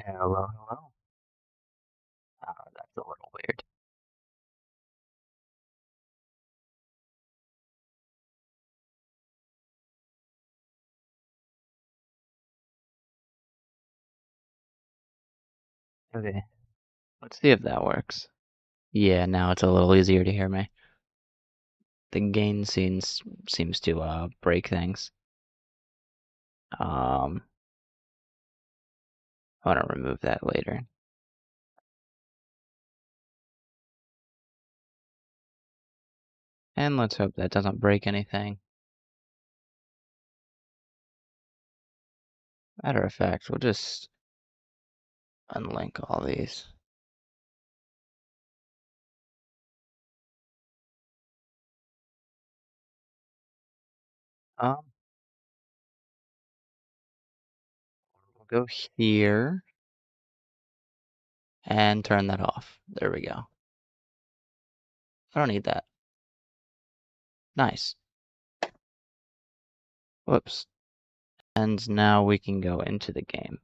Hello, hello. That's a little weird. Okay, let's see if that works. Yeah, now it's a little easier to hear me. The gain seems to break things. Um, I want to remove that later. And let's hope that doesn't break anything. Matter of fact, we'll just unlink all these. Um, we'll go here and turn that off. There we go. I don't need that. Nice. Whoops. And now we can go into the game.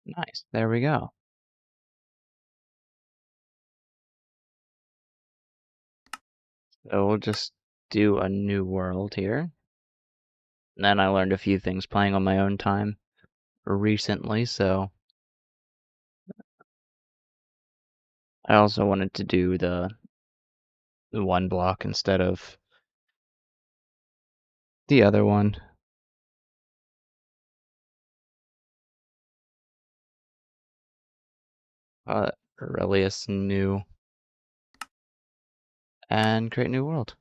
Nice. There we go. So we'll just do a new world here. And then I learned a few things playing on my own time recently, so I also wanted to do the one block instead of the other one. Aurelius new and create new world.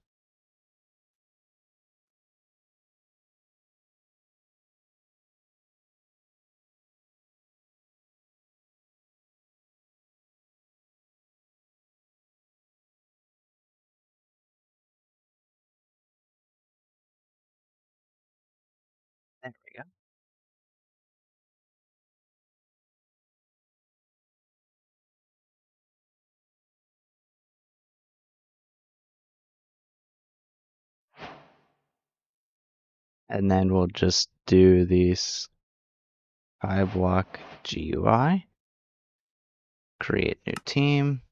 There we go. And then we'll just do these block GUI, create new team,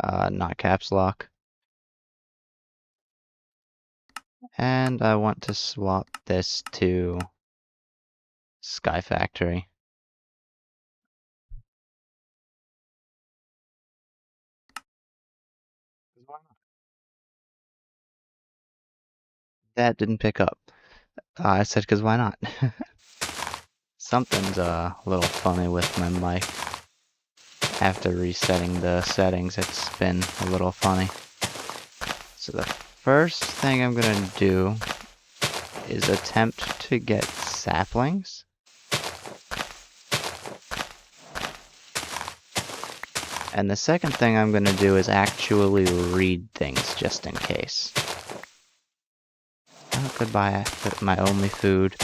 not caps lock. And I want to swap this to Sky Factory. That didn't pick up. I said, because why not? Something's a little funny with my mic. After resetting the settings, it's been a little funny. So the first thing I'm gonna do is attempt to get saplings. And the second thing I'm gonna do is actually read things just in case. Oh, goodbye, my only food.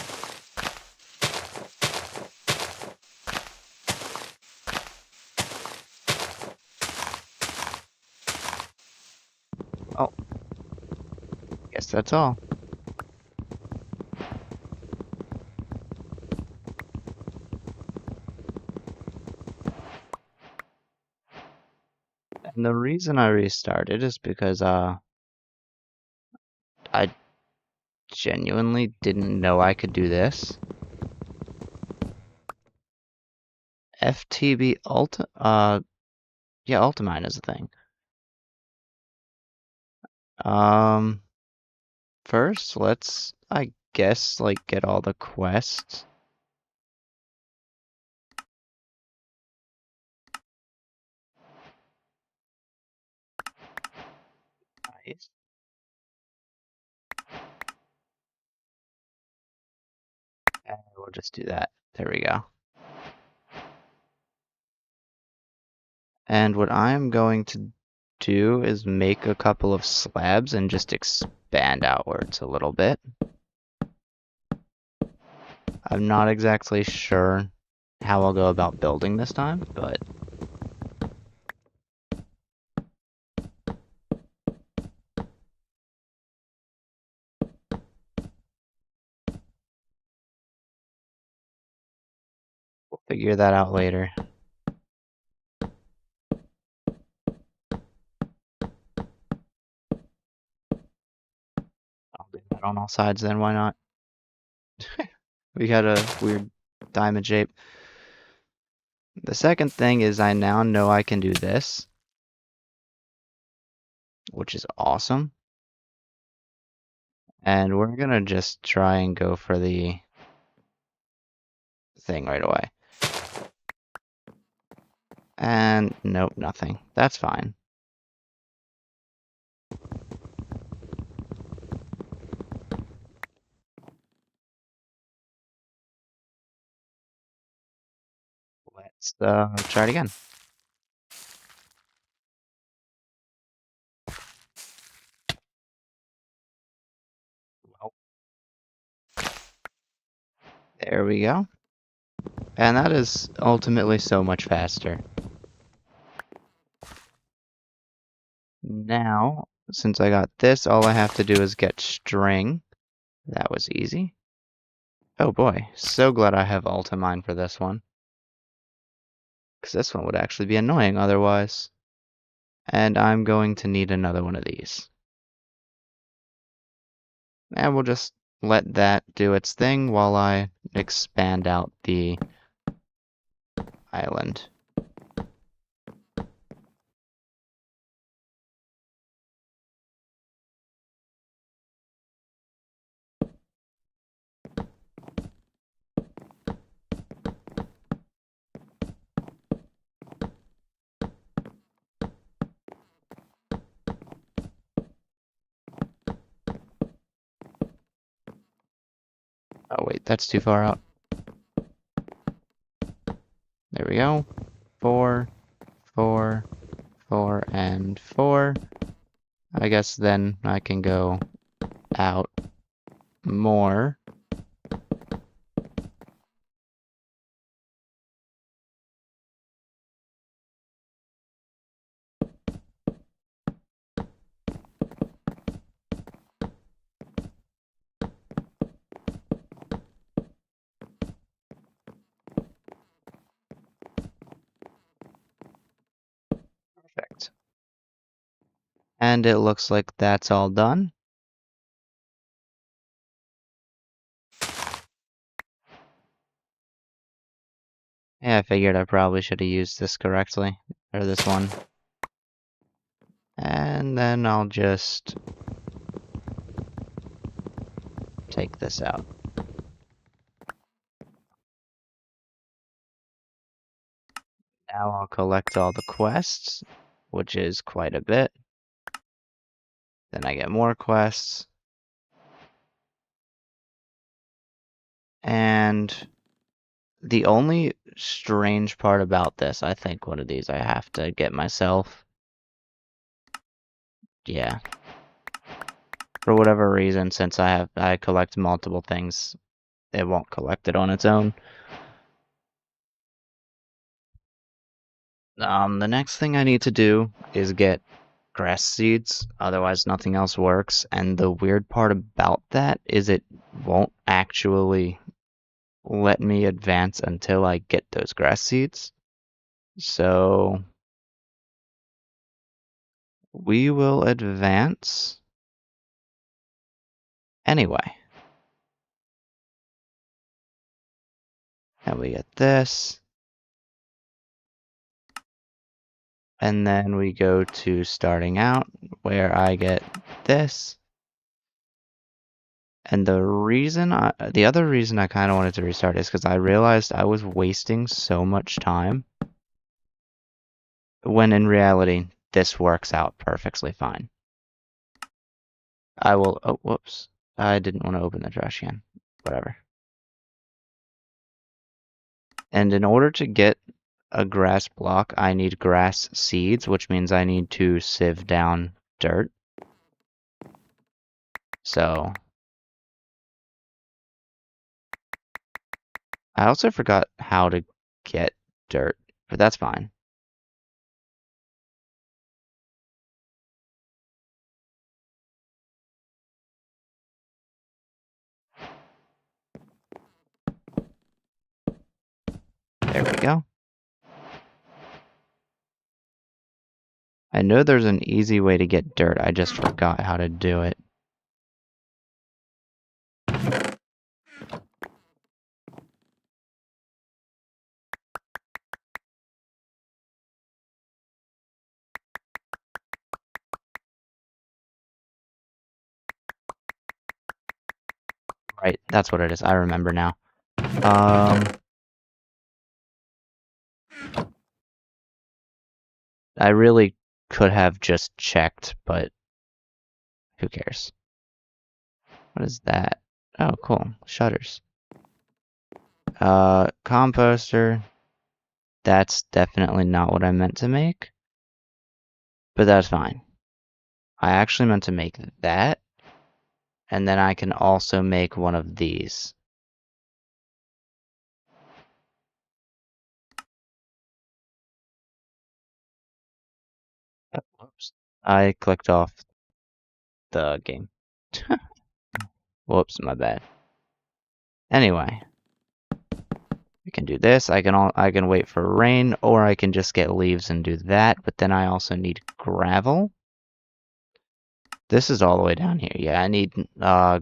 guess that's all. And the reason I restarted is because I genuinely didn't know I could do this. FTB yeah, Ultimine is a thing. First, let's, I guess, like, get all the quests. Nice. And we'll just do that. There we go. And what I'm going to do is make a couple of slabs and just expand outwards a little bit. I'm not exactly sure how I'll go about building this time, but we'll figure that out later. I'll do that on all sides then, why not? We got a weird diamond shape. The second thing is I now know I can do this, which is awesome. And we're gonna just try and go for the thing right away. And nope, nothing. That's fine. Let's try it again. Well, there we go. And that is ultimately so much faster. Now, since I got this, all I have to do is get string. That was easy. Oh boy, so glad I have Ultimine for this one. Because this one would actually be annoying otherwise. And I'm going to need another one of these. And we'll just let that do its thing while I expand out the island. Oh wait, that's too far out. There we go. 4, 4, 4, and 4. I guess then I can go out more. Perfect. And it looks like that's all done. Yeah, I figured I probably should have used this correctly, or this one. And then I'll just take this out. Now I'll collect all the quests, which is quite a bit. Then I get more quests. And the only strange part about this, I think one of these I have to get myself. Yeah. For whatever reason, since I collect multiple things, it won't collect it on its own. The next thing I need to do is get grass seeds, otherwise nothing else works. And the weird part about that is it won't actually let me advance until I get those grass seeds. So we will advance anyway. And we get this. And then we go to starting out, where I get this. And the other reason I kind of wanted to restart is because I realized I was wasting so much time, when in reality, this works out perfectly fine. Oh, whoops. I didn't want to open the trash can. Whatever. And in order to get a grass block, I need grass seeds, which means I need to sieve down dirt. So I also forgot how to get dirt, but that's fine. There we go. I know there's an easy way to get dirt, I just forgot how to do it. Right, that's what it is. I remember now. I really could have just checked, but who cares? What is that? Oh, cool. Shutters. Composter. That's definitely not what I meant to make. But that's fine. I actually meant to make that. And then I can also make one of these. Whoops. I clicked off the game. Whoops, my bad. Anyway. I can do this. I can wait for rain, or I can just get leaves and do that. But then I also need gravel. This is all the way down here. Yeah, I need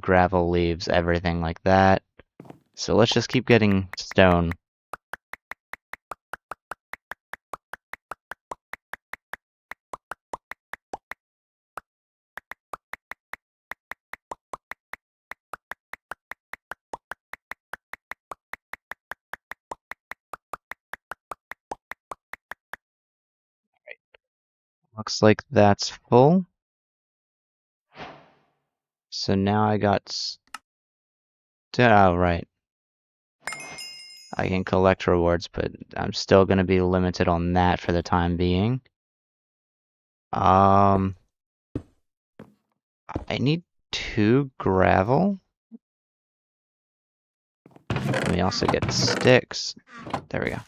gravel, leaves, everything like that. So let's just keep getting stone. Looks like that's full. So now I got... Oh, right. I can collect rewards, but I'm still going to be limited on that for the time being. I need 2 gravel. Let me also get sticks. There we go.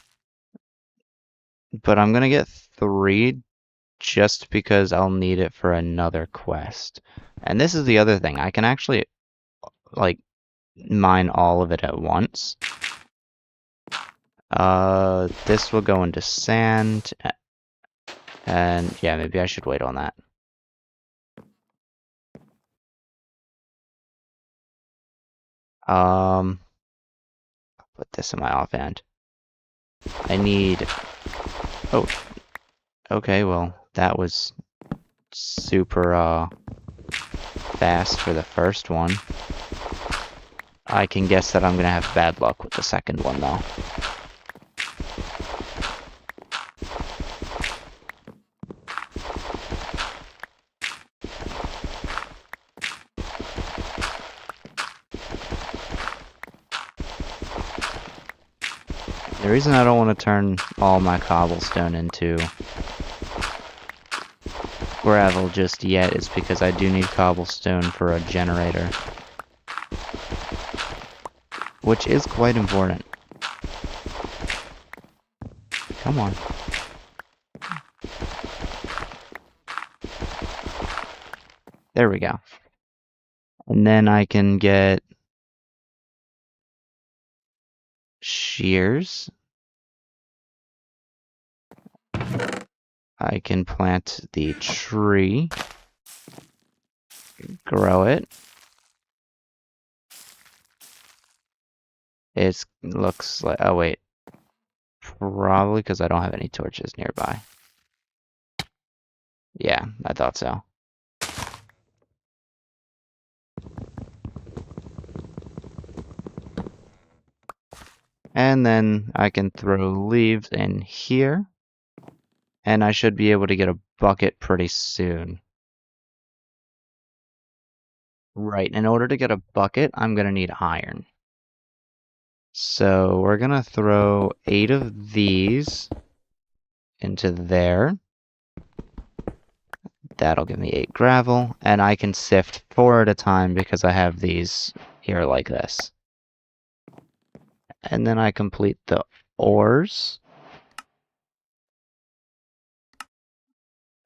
But I'm going to get 3 just because I'll need it for another quest. And this is the other thing. I can actually, like, mine all of it at once. This will go into sand. And yeah, maybe I should wait on that. I'll put this in my offhand. I need... Oh. Okay, well, that was super, fast for the first one. I can guess that I'm gonna have bad luck with the second one, though. The reason I don't want to turn all my cobblestone into gravel just yet is because I do need cobblestone for a generator, which is quite important. Come on. There we go. And then I can get shears. I can plant the tree, grow it. It looks like, oh wait, probably because I don't have any torches nearby. Yeah, I thought so. And then I can throw leaves in here. And I should be able to get a bucket pretty soon. Right, in order to get a bucket, I'm going to need iron. So we're going to throw 8 of these into there. That'll give me 8 gravel, and I can sift 4 at a time because I have these here like this. And then I complete the ores.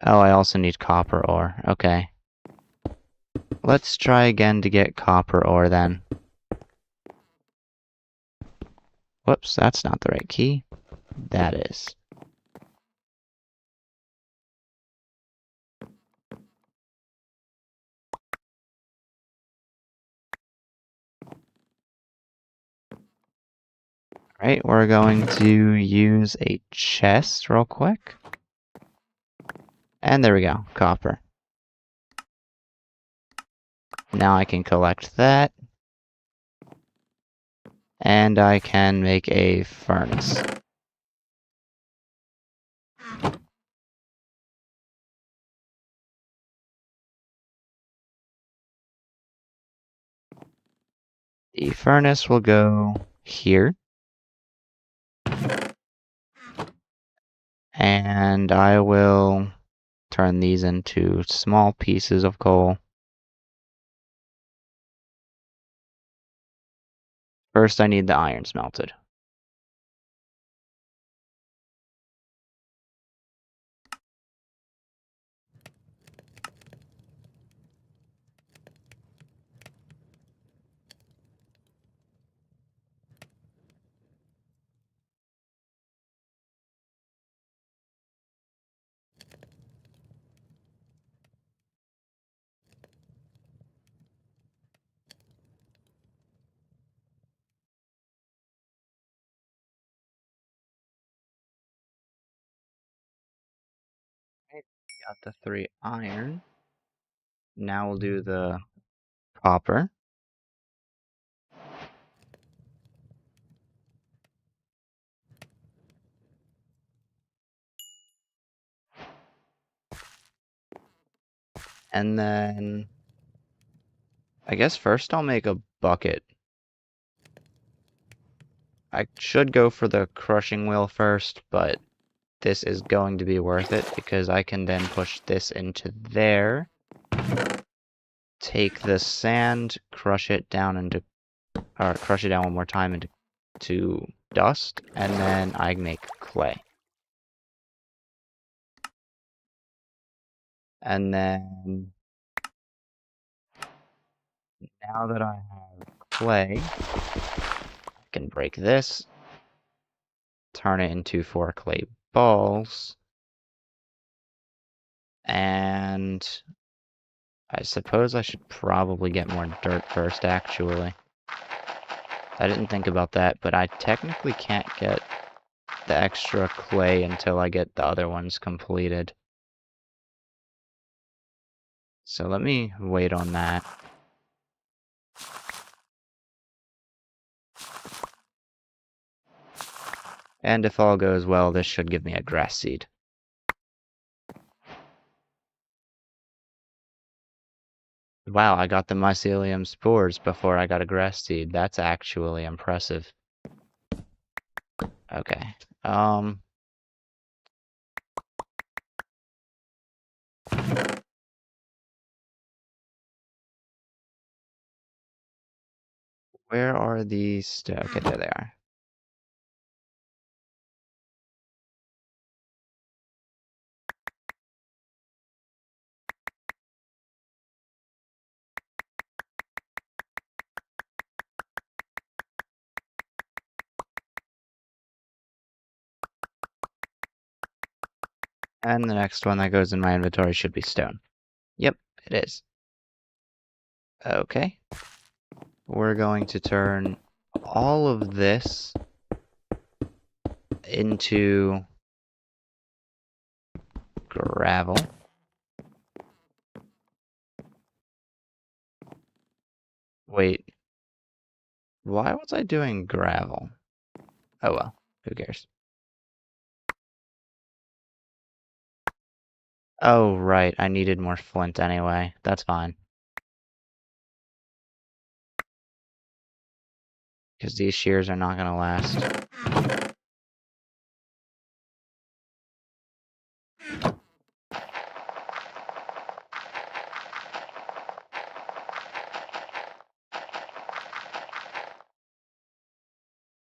Oh, I also need copper ore. Okay. Let's try again to get copper ore then. Whoops, that's not the right key. That is. Right, we're going to use a chest real quick. And there we go, copper. Now I can collect that. And I can make a furnace. The furnace will go here. And I will turn these into small pieces of coal. First, I need the iron smelted. Right, got the 3 iron. Now we'll do the copper. And then I guess first I'll make a bucket. I should go for the crushing wheel first, but this is going to be worth it because I can then push this into there. Take the sand, crush it down one more time into dust, and then I make clay. And then now that I have clay, I can break this, turn it into 4 clay balls, and I suppose I should probably get more dirt first, actually. I didn't think about that, but I technically can't get the extra clay until I get the other ones completed. So let me wait on that. And if all goes well, this should give me a grass seed. Wow, I got the mycelium spores before I got a grass seed. That's actually impressive. Okay. Where are these? Okay, there they are. And the next one that goes in my inventory should be stone. Yep, it is. Okay. We're going to turn all of this into gravel. Wait, why was I doing gravel? Oh well, who cares? Oh, right, I needed more flint anyway. That's fine. Because these shears are not gonna last.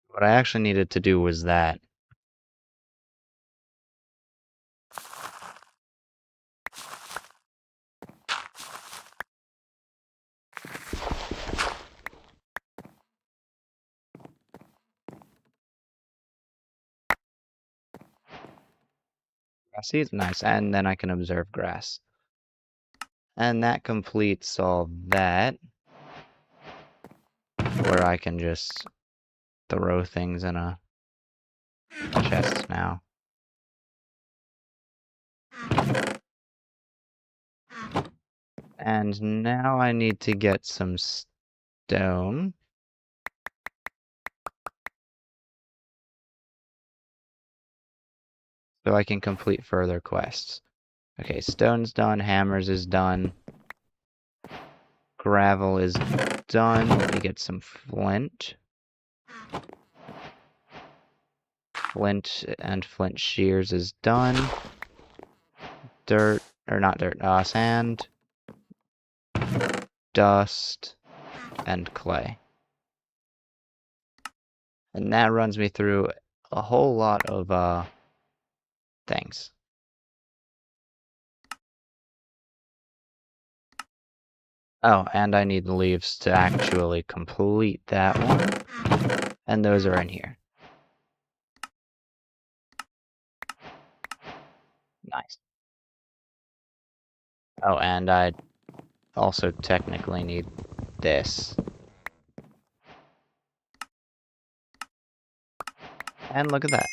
What I actually needed to do was that. See, it's nice, and then I can observe grass. And that completes all that. Where I can just throw things in a chest now. And now I need to get some stone. So I can complete further quests. Okay, stone's done, hammers is done. Gravel is done. Let me get some flint. Flint and flint shears is done. Dirt, or not dirt, sand, dust, and clay. And that runs me through a whole lot of things. Oh, and I need the leaves to actually complete that one. And those are in here. Nice. Oh, and I also technically need this. And look at that.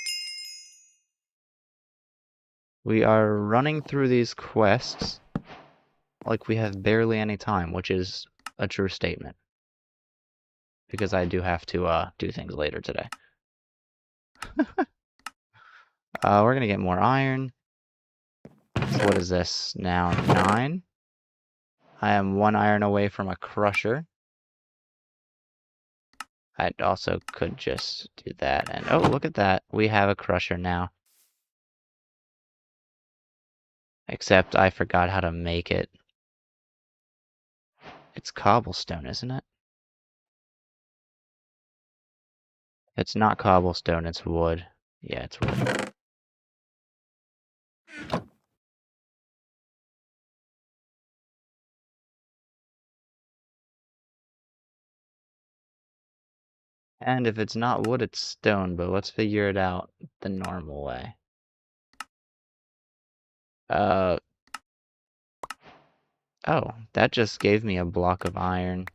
We are running through these quests like we have barely any time, which is a true statement. Because I do have to do things later today. We're gonna get more iron. So what is this now? 9? I am 1 iron away from a crusher. I also could just do that. And oh, look at that. We have a crusher now. Except I forgot how to make it. It's cobblestone, isn't it? It's not cobblestone, it's wood. Yeah, it's wood. And if it's not wood, it's stone, but let's figure it out the normal way. Oh, that just gave me a block of iron.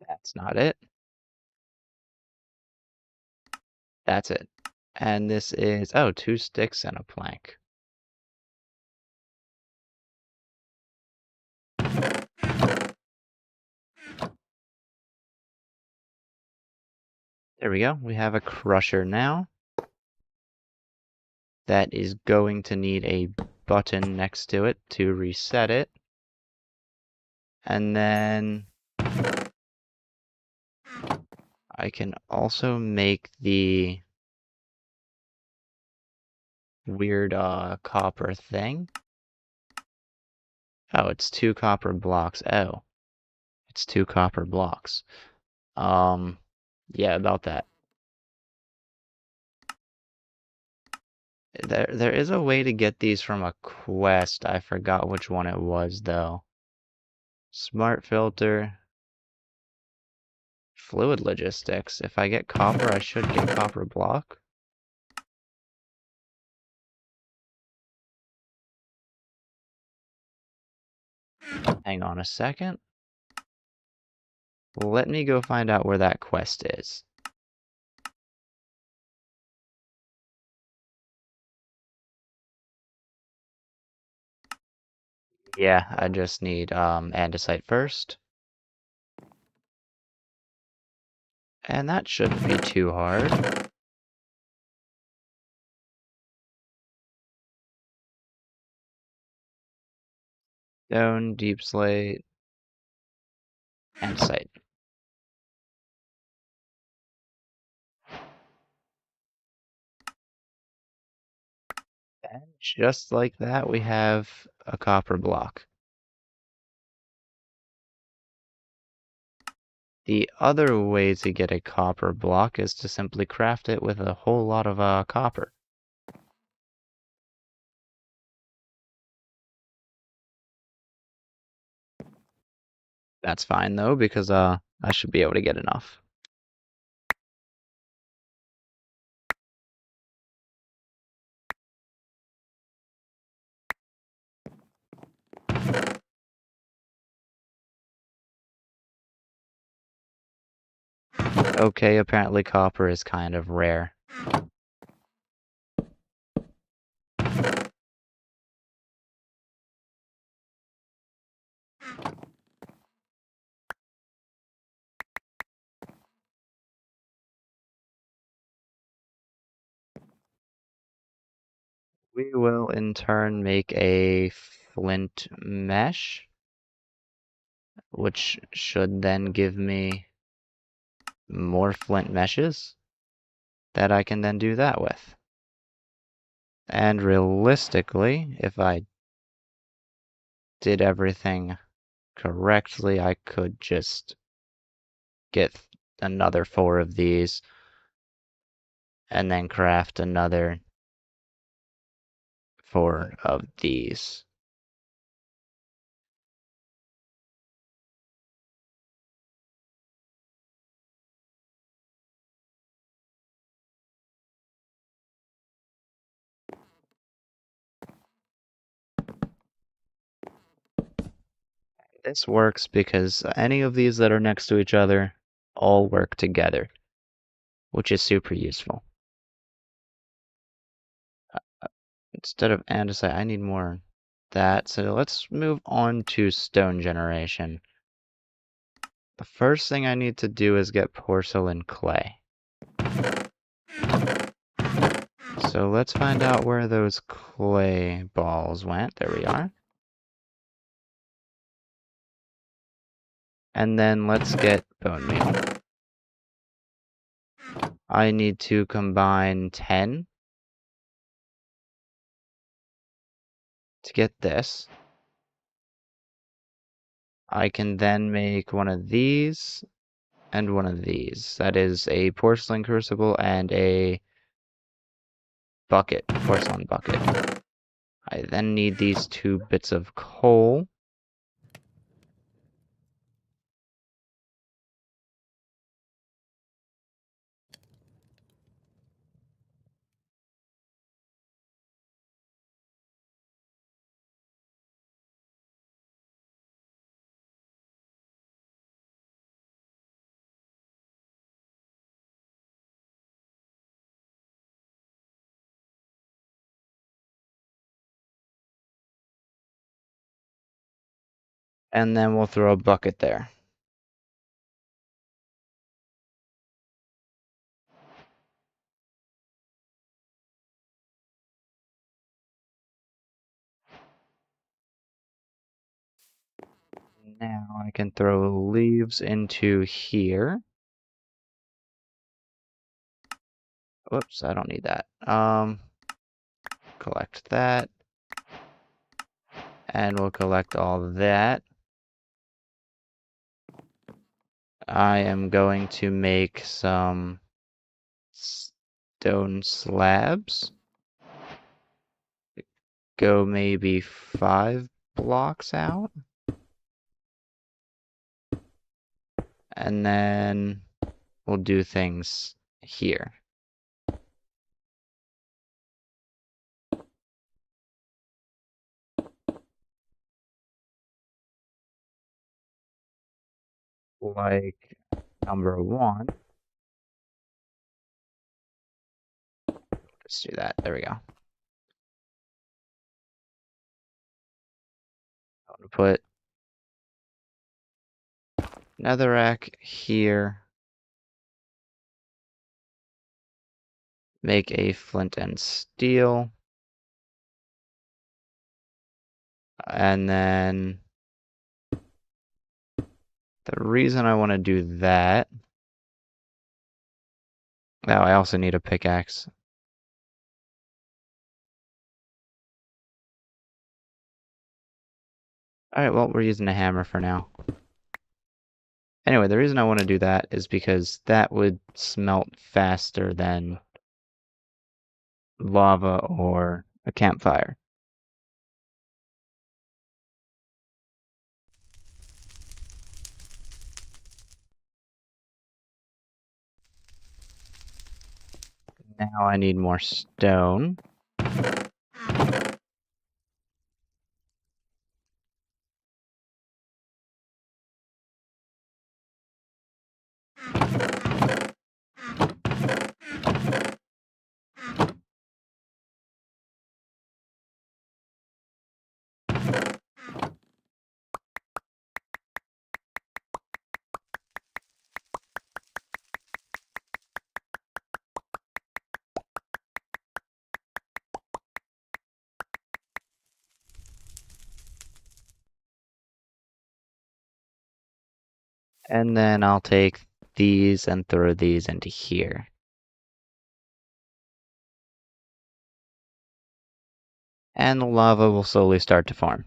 That's not it. That's it. And this is, oh, 2 sticks and a plank. There we go. We have a crusher now. That is going to need a button next to it to reset it. And then I can also make the weird copper thing. Oh, it's 2 copper blocks. Oh, it's 2 copper blocks. Yeah, about that. There is a way to get these from a quest. I forgot which one it was though. Smart filter. Fluid logistics. If I get copper, I should get copper block. Hang on a second. Let me go find out where that quest is. Yeah, I just need andesite first. And that shouldn't be too hard. Stone, deep slate, andesite. And just like that, we have a copper block. The other way to get a copper block is to simply craft it with a whole lot of copper. That's fine though, because I should be able to get enough. Okay, apparently copper is kind of rare. We will in turn make a flint mesh, which should then give me more flint meshes that I can then do that with. And realistically, if I did everything correctly, I could just get another 4 of these and then craft another 4 of these. This works because any of these that are next to each other all work together, which is super useful. Instead of andesite, I need more of that. So let's move on to stone generation. The first thing I need to do is get porcelain clay. So let's find out where those clay balls went. There we are. And then let's get bone meal. I need to combine 10 to get this. I can then make one of these and one of these. That is a porcelain crucible and a bucket, porcelain bucket. I then need these 2 bits of coal. And then we'll throw a bucket there. Now I can throw leaves into here. Whoops, I don't need that. Collect that. And we'll collect all that. I am going to make some stone slabs. Go maybe 5 blocks out. And then we'll do things here. Like number 1. Let's do that. There we go. I'm gonna put netherrack here. Make a flint and steel. And then the reason I want to do that. Now I also need a pickaxe. Alright, well, we're using a hammer for now. Anyway, the reason I want to do that is because that would smelt faster than lava or a campfire. Now I need more stone. And then I'll take these and throw these into here. And the lava will slowly start to form.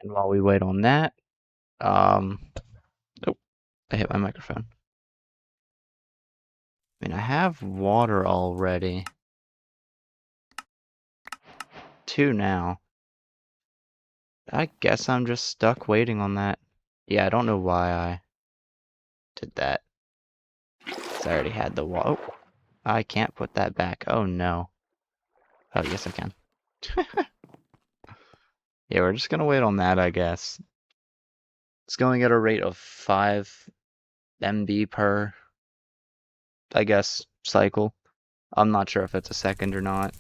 And while we wait on that, oh, I hit my microphone. I mean, I have water already. 2 now. I guess I'm just stuck waiting on that. Yeah, I don't know why I did that. 'Cause I already had the water. Oh, I can't put that back. Oh no. Oh, yes I can. Yeah, we're just gonna wait on that, I guess. It's going at a rate of 5 MB per, I guess, cycle. I'm not sure if it's a second or not.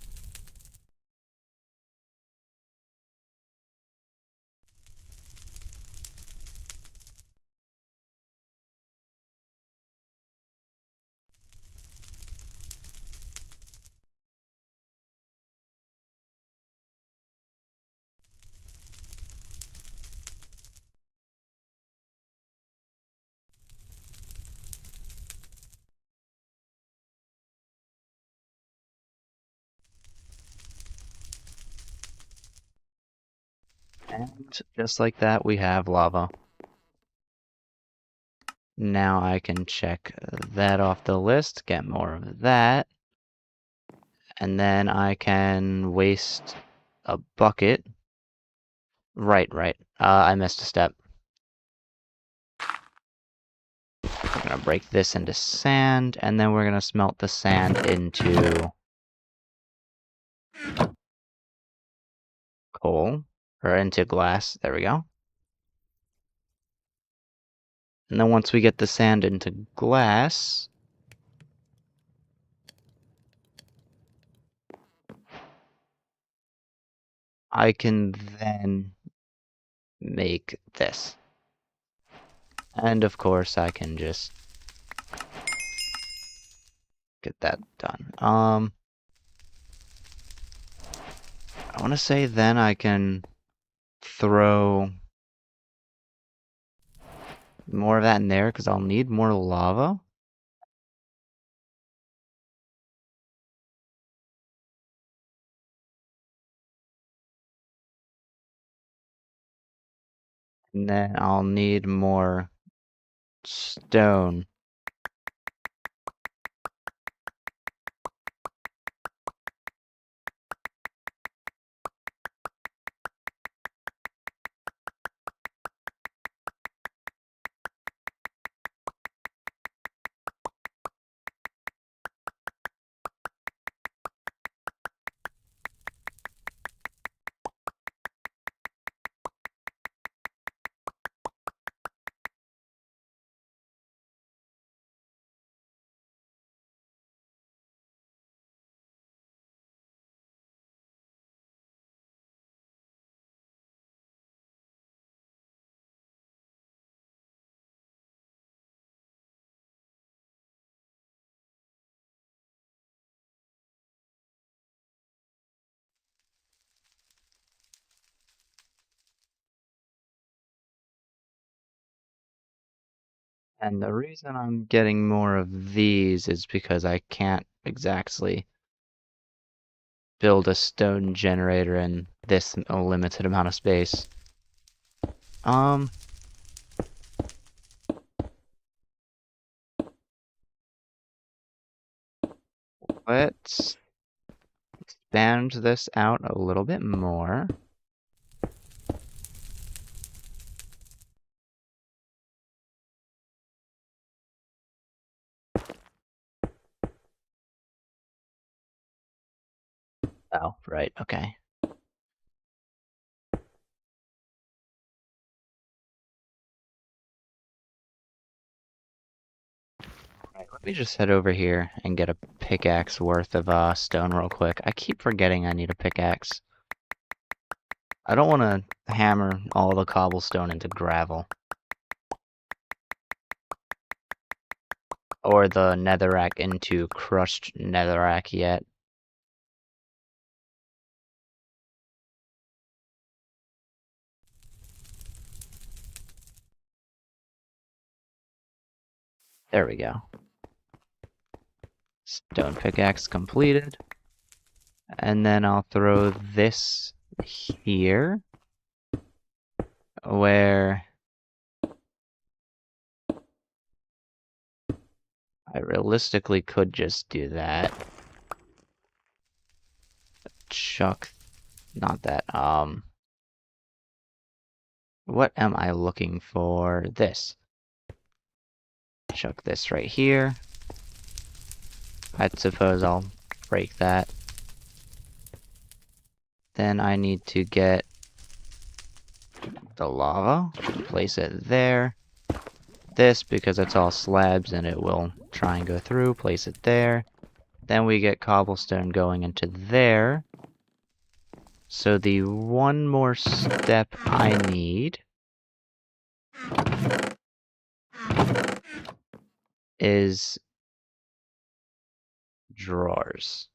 And just like that, we have lava. Now I can check that off the list, get more of that. And then I can waste a bucket. Right. I missed a step. We're gonna break this into sand, and then we're gonna smelt the sand into coal, or into glass. There we go. And then once we get the sand into glass, I can then make this. And of course, I can just get that done. I want to say then I can throw more of that in there because I'll need more lava. And then I'll need more stone. And the reason I'm getting more of these is because I can't exactly build a stone generator in this limited amount of space. Let's expand this out a little bit more. Oh, right, okay. Right, let me just head over here and get a pickaxe worth of stone real quick. I keep forgetting I need a pickaxe. I don't want to hammer all the cobblestone into gravel. Or the netherrack into crushed netherrack yet. There we go. Stone pickaxe completed. And then I'll throw this here, where I realistically could just do that. Chuck, not that, what am I looking for? This. Chuck this right here. I suppose I'll break that. Then I need to get the lava, place it there. This, because it's all slabs and it will try and go through, place it there. Then we get cobblestone going into there. So the one more step I need is drawers.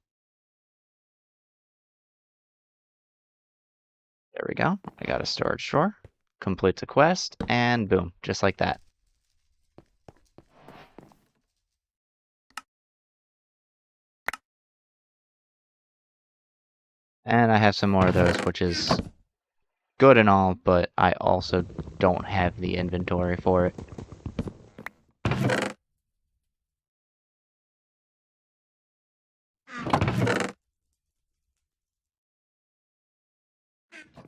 There we go. I got a storage drawer. Complete the quest, and boom, just like that. And I have some more of those, which is good and all, but I also don't have the inventory for it.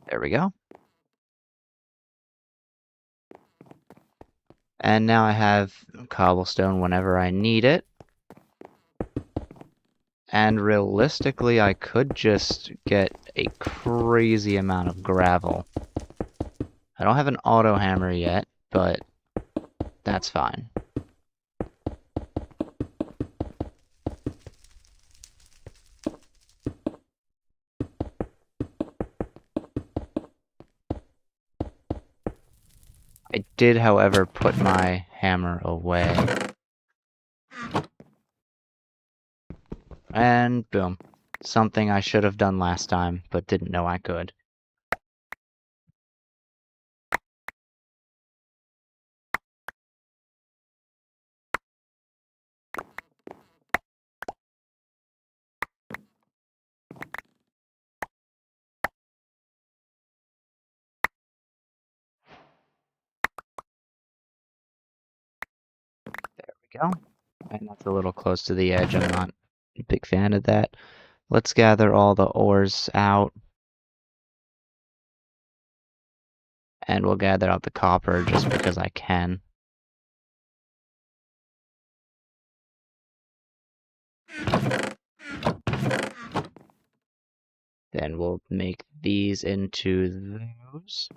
There we go. And now I have cobblestone whenever I need it. And realistically, I could just get a crazy amount of gravel. I don't have an auto hammer yet, but that's fine. I did, however, put my hammer away. And boom. Something I should have done last time, but didn't know I could. go. And that's a little close to the edge. I'm not a big fan of that. Let's gather all the ores out. And we'll gather out the copper just because I can. Then we'll make these into those.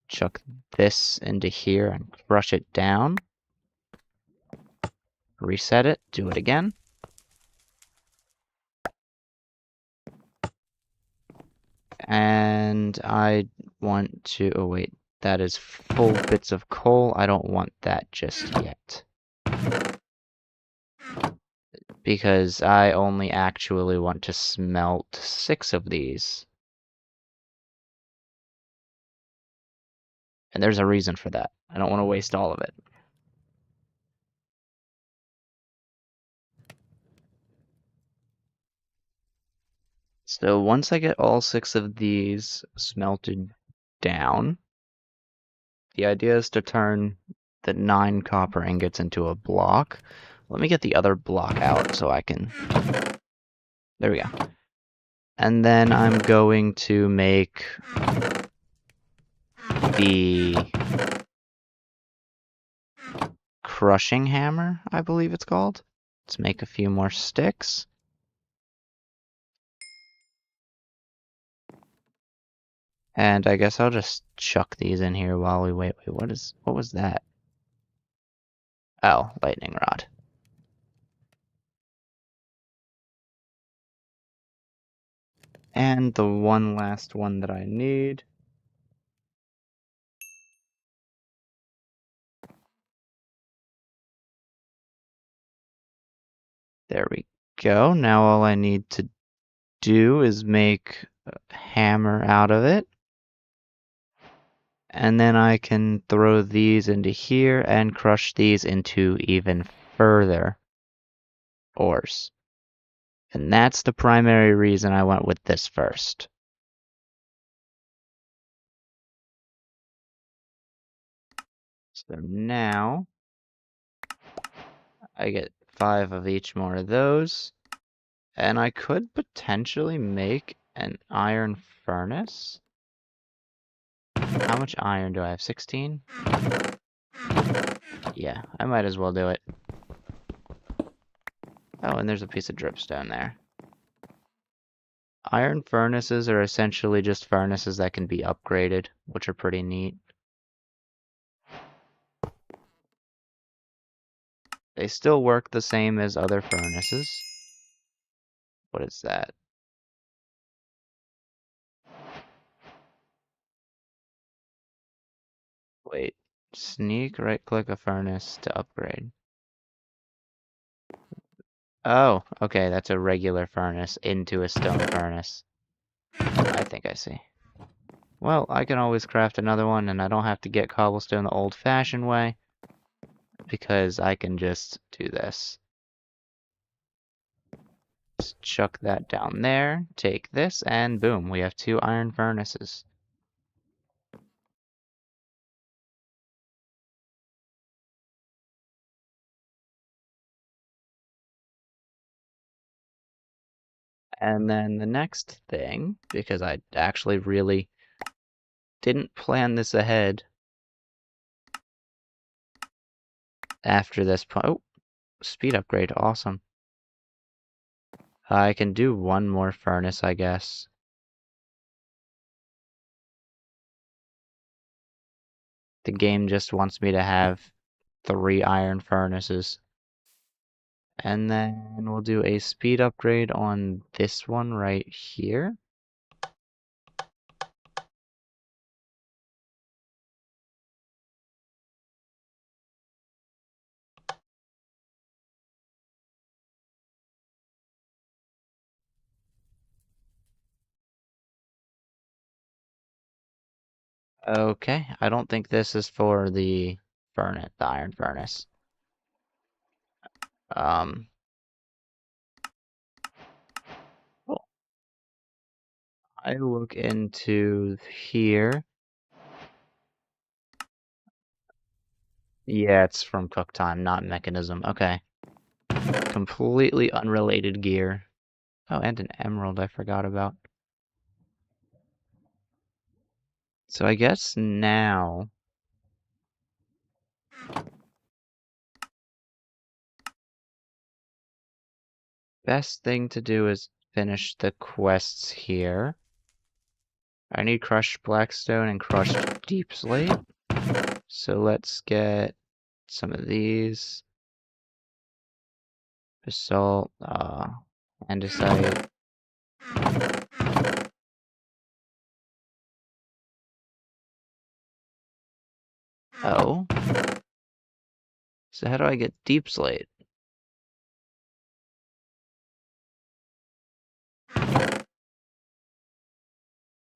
Chuck this into here and crush it down. Reset it, do it again. And I want to, oh wait, that is full bits of coal. I don't want that just yet. Because I only actually want to smelt 6 of these. And there's a reason for that. I don't want to waste all of it. So once I get all 6 of these smelted down, the idea is to turn the 9 copper ingots into a block. Let me get the other block out so I can... There we go. And then I'm going to make the crushing hammer, I believe it's called. Let's make a few more sticks. And I guess I'll just chuck these in here while we wait. Wait, what was that? Oh, lightning rod. And the one last one that I need. There we go. Now all I need to do is make a hammer out of it. And then I can throw these into here and crush these into even further ores. And that's the primary reason I went with this first. So now I get 5 of each more of those. And I could potentially make an iron furnace. How much iron do I have? 16? Yeah, I might as well do it. Oh, and there's a piece of dripstone there. Iron furnaces are essentially just furnaces that can be upgraded, which are pretty neat. They still work the same as other furnaces. What is that? Wait. Sneak, right-click a furnace to upgrade. Oh, okay, that's a regular furnace into a stone furnace. I think I see. Well, I can always craft another one, and I don't have to get cobblestone the old-fashioned way, because I can just do this. Just chuck that down there, take this, and boom, we have 2 iron furnaces. And then the next thing, because I actually really didn't plan this ahead after this point. Oh, speed upgrade, awesome. I can do one more furnace, I guess. The game just wants me to have 3 iron furnaces. And then we'll do a speed upgrade on this one right here. Okay, I don't think this is for the furnace, the iron furnace. Cool. I look into here. Yeah, it's from Cook Time, not Mechanism. Okay. Completely unrelated gear. Oh, and an emerald I forgot about. So I guess now best thing to do is finish the quests here. I need crushed blackstone and crushed deep slate. So let's get some of these. Basalt, andesite. Oh. So how do I get deep slate?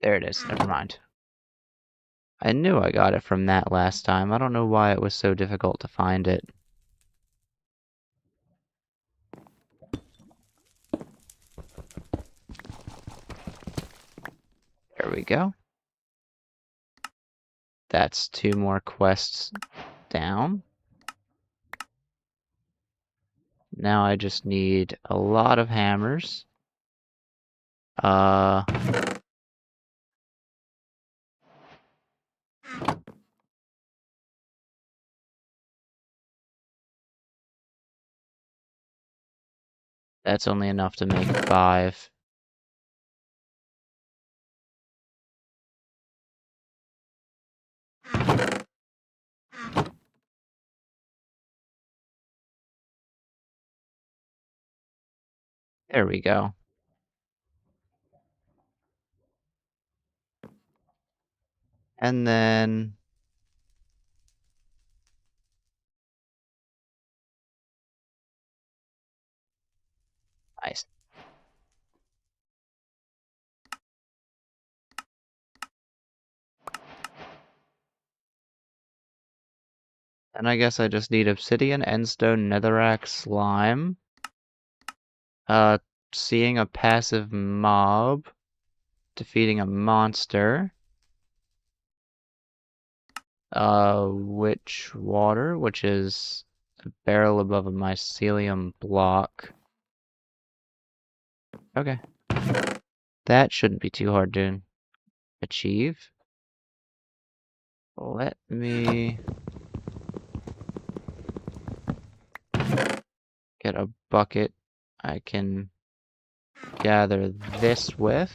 There it is, never mind. I knew I got it from that last time. I don't know why it was so difficult to find it. There we go. That's 2 more quests down. Now I just need a lot of hammers. That's only enough to make 5. There we go. And then nice. And I guess I just need obsidian, endstone, netherrack, slime. Seeing a passive mob, defeating a monster. Witch water, which is a barrel above a mycelium block. Okay. That shouldn't be too hard to achieve. Let me get a bucket I can gather this with.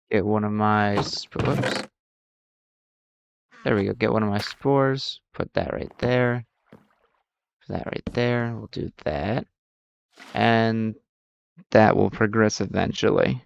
Get one of my, whoops. There we go, get one of my spores, put that right there. Put that right there, we'll do that. And that will progress eventually.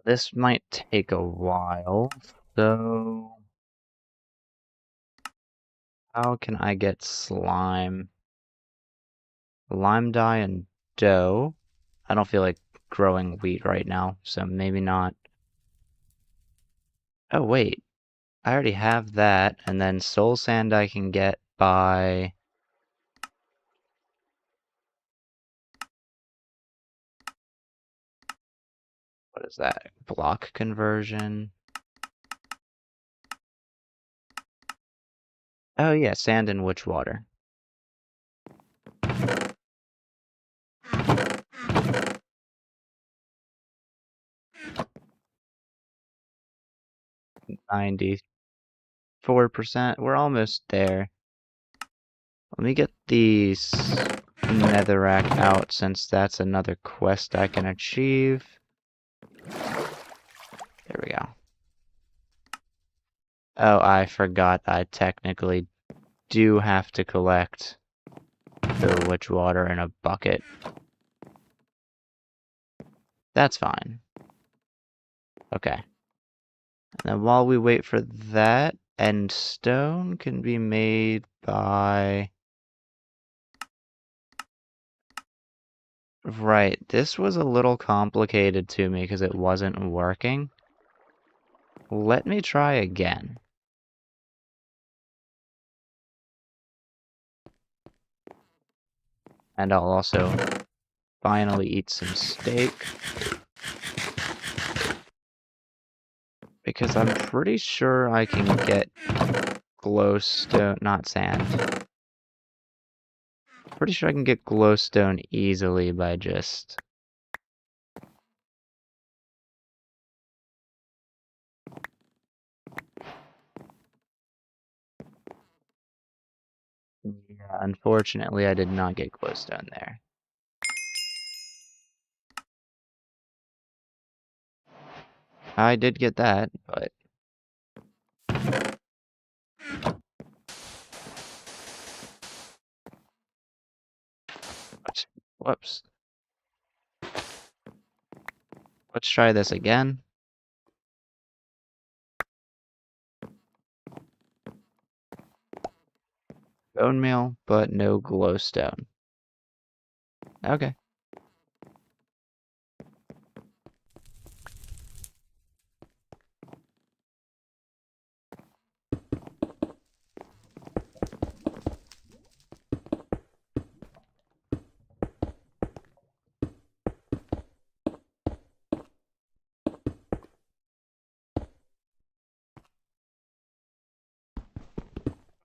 This might take a while, so how can I get slime? Lime dye and dough. I don't feel like growing wheat right now, so maybe not. Oh, wait. I already have that, and then soul sand I can get by... What is that? Block conversion? Oh yeah, sand and witch water. $94. We're almost there. Let me get these netherrack out since that's another quest I can achieve. There we go. Oh, I forgot I technically do have to collect the witch water in a bucket. That's fine. Okay. And then while we wait for that, end stone can be made by... Right, this was a little complicated to me because it wasn't working. Let me try again. And I'll also finally eat some steak. Because I'm pretty sure I can get glowstone, not sand. Pretty sure I can get glowstone easily by just... Yeah, unfortunately I did not get glowstone there. I did get that, but... Whoops. Let's try this again. Bone meal, but no glowstone. Okay.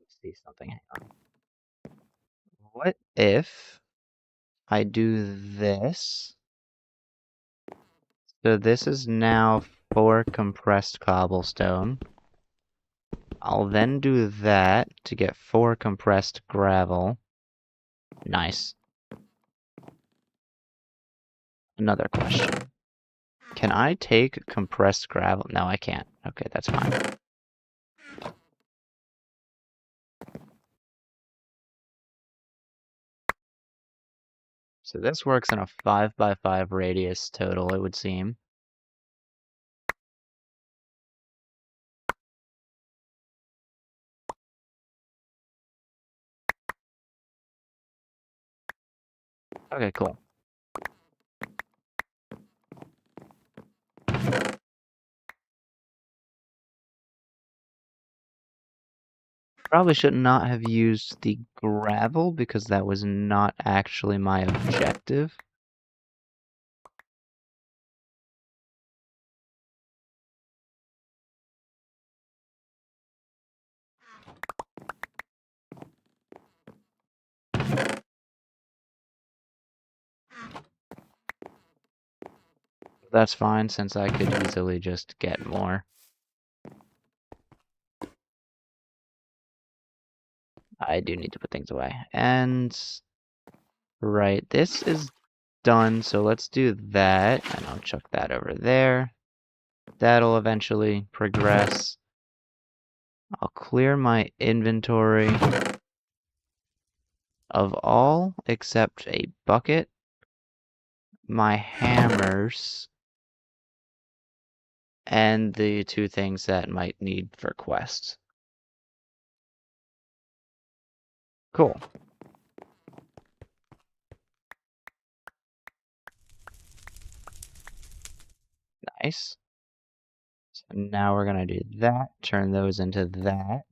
Let's see something. Hang on. What if I do this? So this is now 4 compressed cobblestone. I'll then do that to get 4 compressed gravel. Nice. Another question. Can I take compressed gravel? No, I can't. Okay, that's fine. So this works in a 5x5 radius total, it would seem. Okay, cool. Probably should not have used the gravel because that was not actually my objective. That's fine since I could easily just get more. I do need to put things away. And right, this is done, so let's do that. And I'll chuck that over there. That'll eventually progress. I'll clear my inventory of all except a bucket, my hammers, and the 2 things that might need for quests. Cool. Nice. So now we're gonna do that, turn those into that.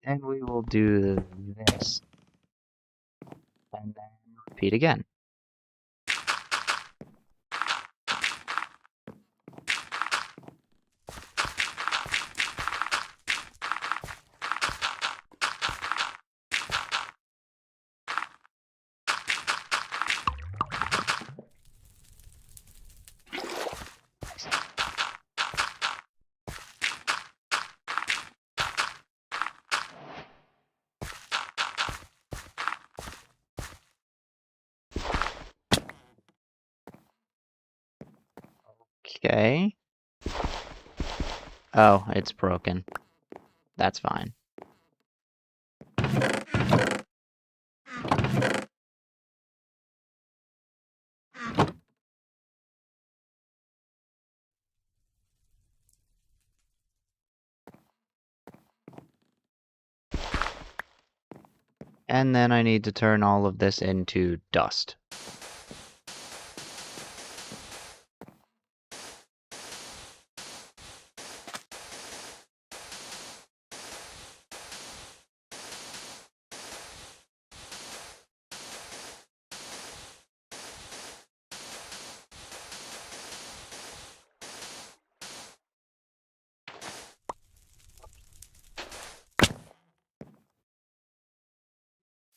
And we will do this. And then repeat again. Okay. Oh, it's broken. That's fine. And then I need to turn all of this into dust.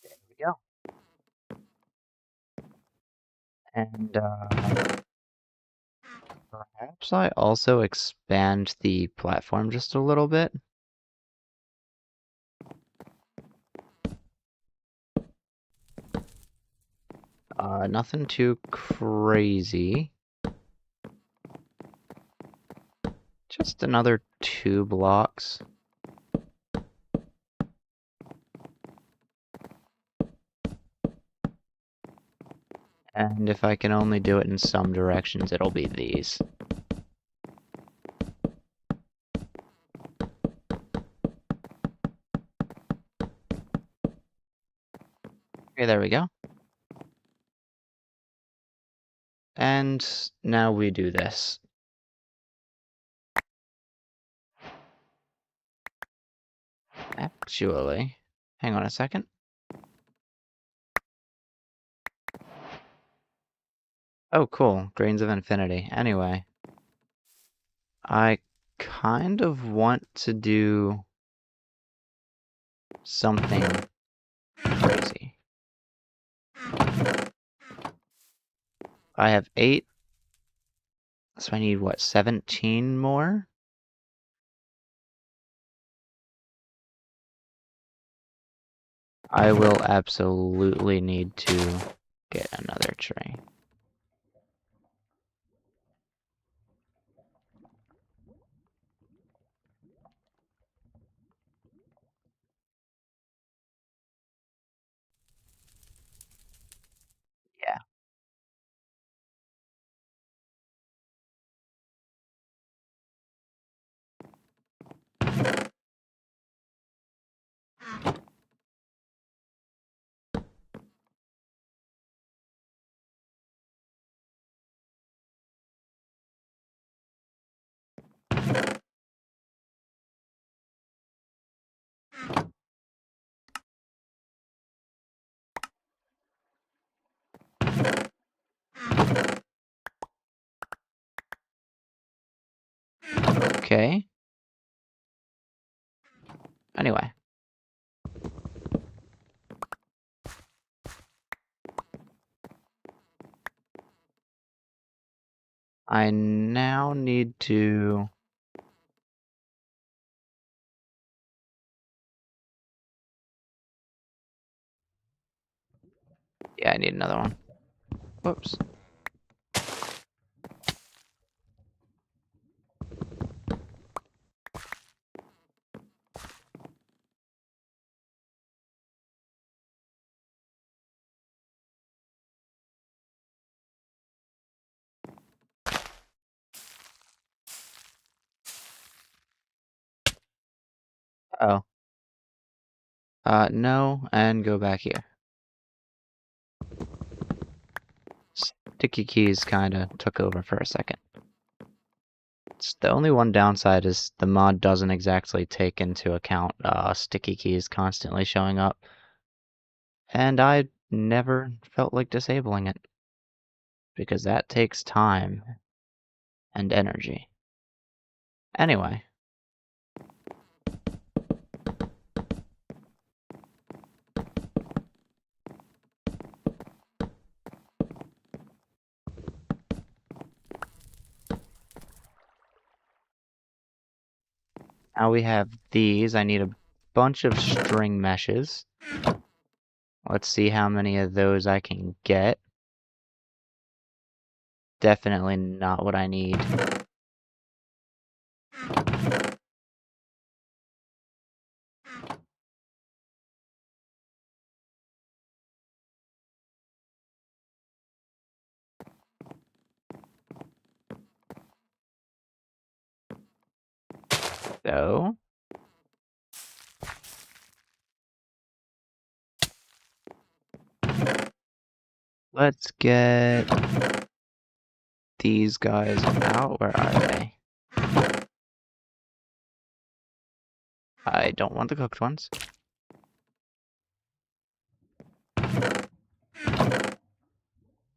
There we go. And perhaps I also expand the platform just a little bit. Nothing too crazy. Just another 2 blocks. And if I can only do it in some directions, it'll be these. Okay, there we go. And now we do this. Actually, hang on a second. Oh, cool. Grains of Infinity. Anyway, I kind of want to do something crazy. I have 8, so I need, what, 17 more? I will absolutely need to get another tree. Yeah. Okay. Anyway. I now need to... Yeah, I need another one. Whoops. Oh. No, and go back here. Sticky keys kinda took over for a second. The only one downside is the mod doesn't exactly take into account sticky keys constantly showing up. And I never felt like disabling it. Because that takes time and energy. Anyway. Now we have these. I need a bunch of string meshes. Let's see how many of those I can get. definitely not what I need. So, let's get these guys out. Where are they? I don't want the cooked ones.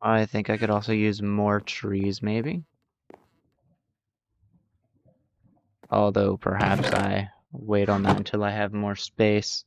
I think I could also use more trees, maybe. Although, perhaps I wait on that until I have more space.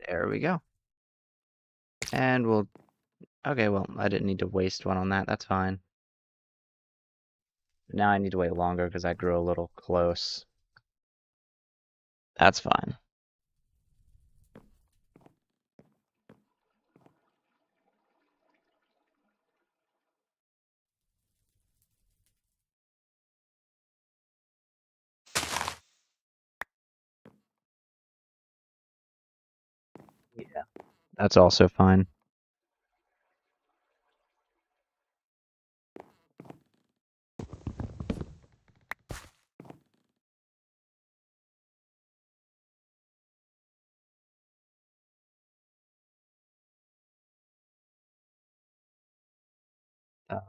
There we go. And we'll... Okay, well, I didn't need to waste one on that. That's fine. Now I need to wait longer because I grew a little close. That's fine. Yeah, that's also fine.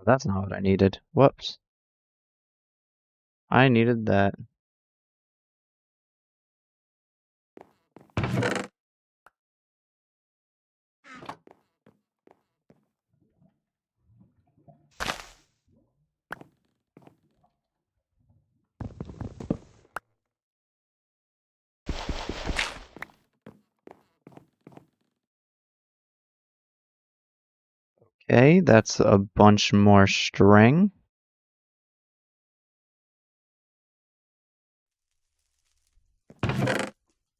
That's not what I needed. Whoops. I needed that. Okay, that's a bunch more string.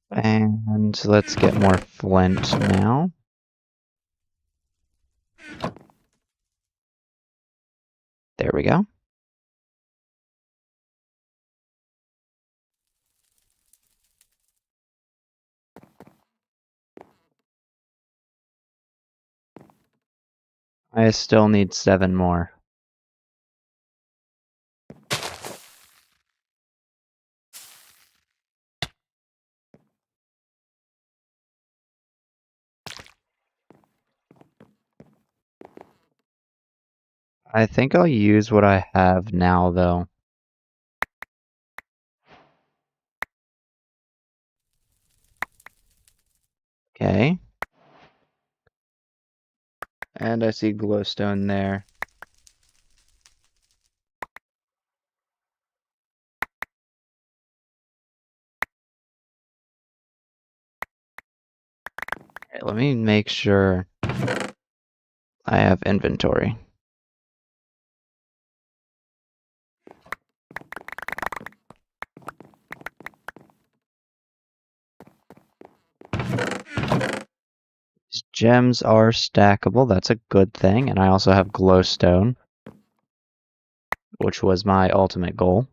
And let's get more flint now. There we go. I still need 7 more. I think I'll use what I have now, though. Okay. And I see glowstone there. Okay, let me make sure I have inventory. These gems are stackable, that's a good thing, and I also have glowstone, which was my ultimate goal.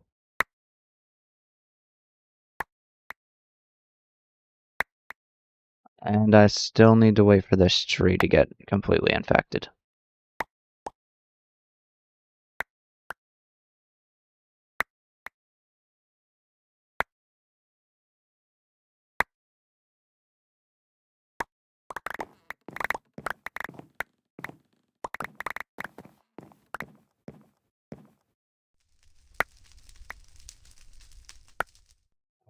And I still need to wait for this tree to get completely infected.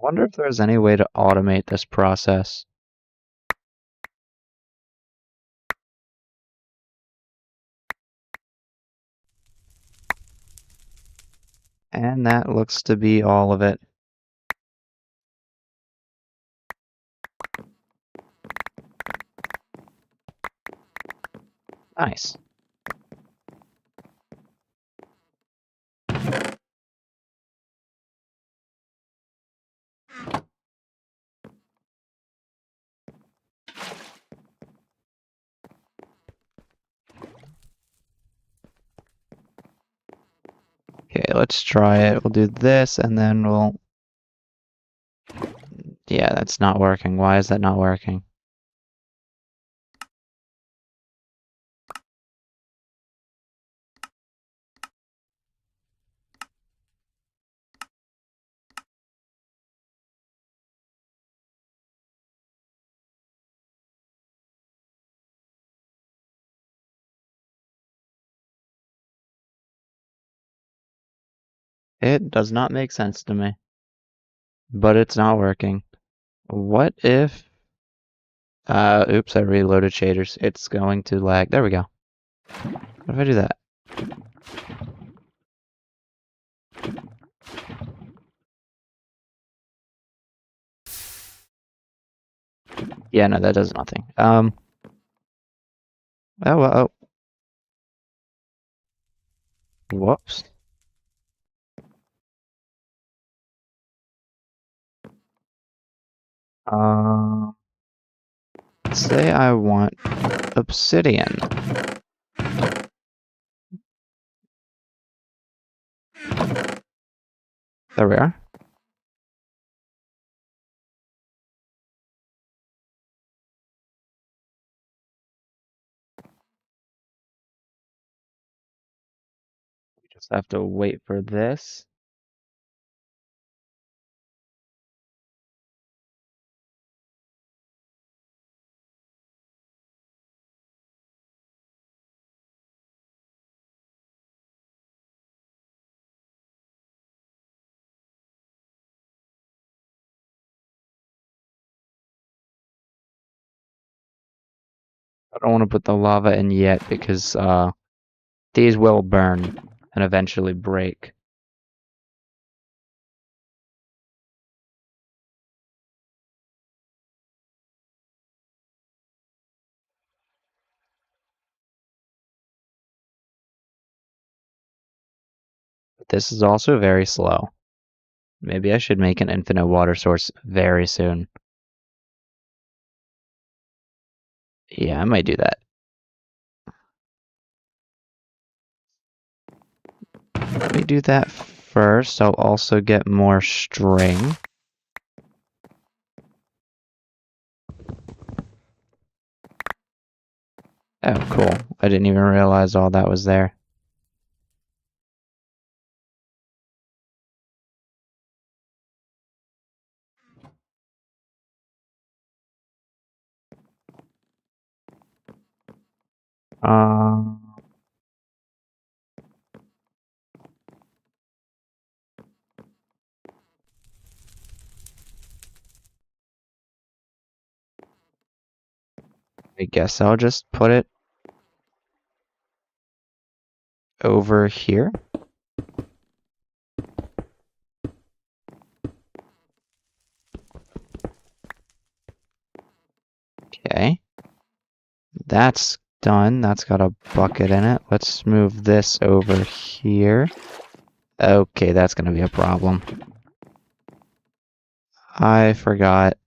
wonder if there's any way to automate this process. And that looks to be all of it. Nice. Okay, let's try it. We'll do this, and then we'll... Yeah, that's not working. Why is that not working? It does not make sense to me. But it's not working. What if... oops, I reloaded shaders. It's going to lag. There we go. What if I do that? Yeah, no, that does nothing. Oh, well, oh. Whoops. Say I want obsidian. There we are. We just have to wait for this. I don't want to put the lava in yet because these will burn and eventually break. But this is also very slow. Maybe I should make an infinite water source very soon. Yeah, I might do that. Let me do that first. I'll also get more string. Oh, cool. I didn't even realize all that was there. Um, I guess I'll just put it over here. Okay. That's done. That's got a bucket in it. Let's move this over here. Okay, that's going to be a problem. I forgot.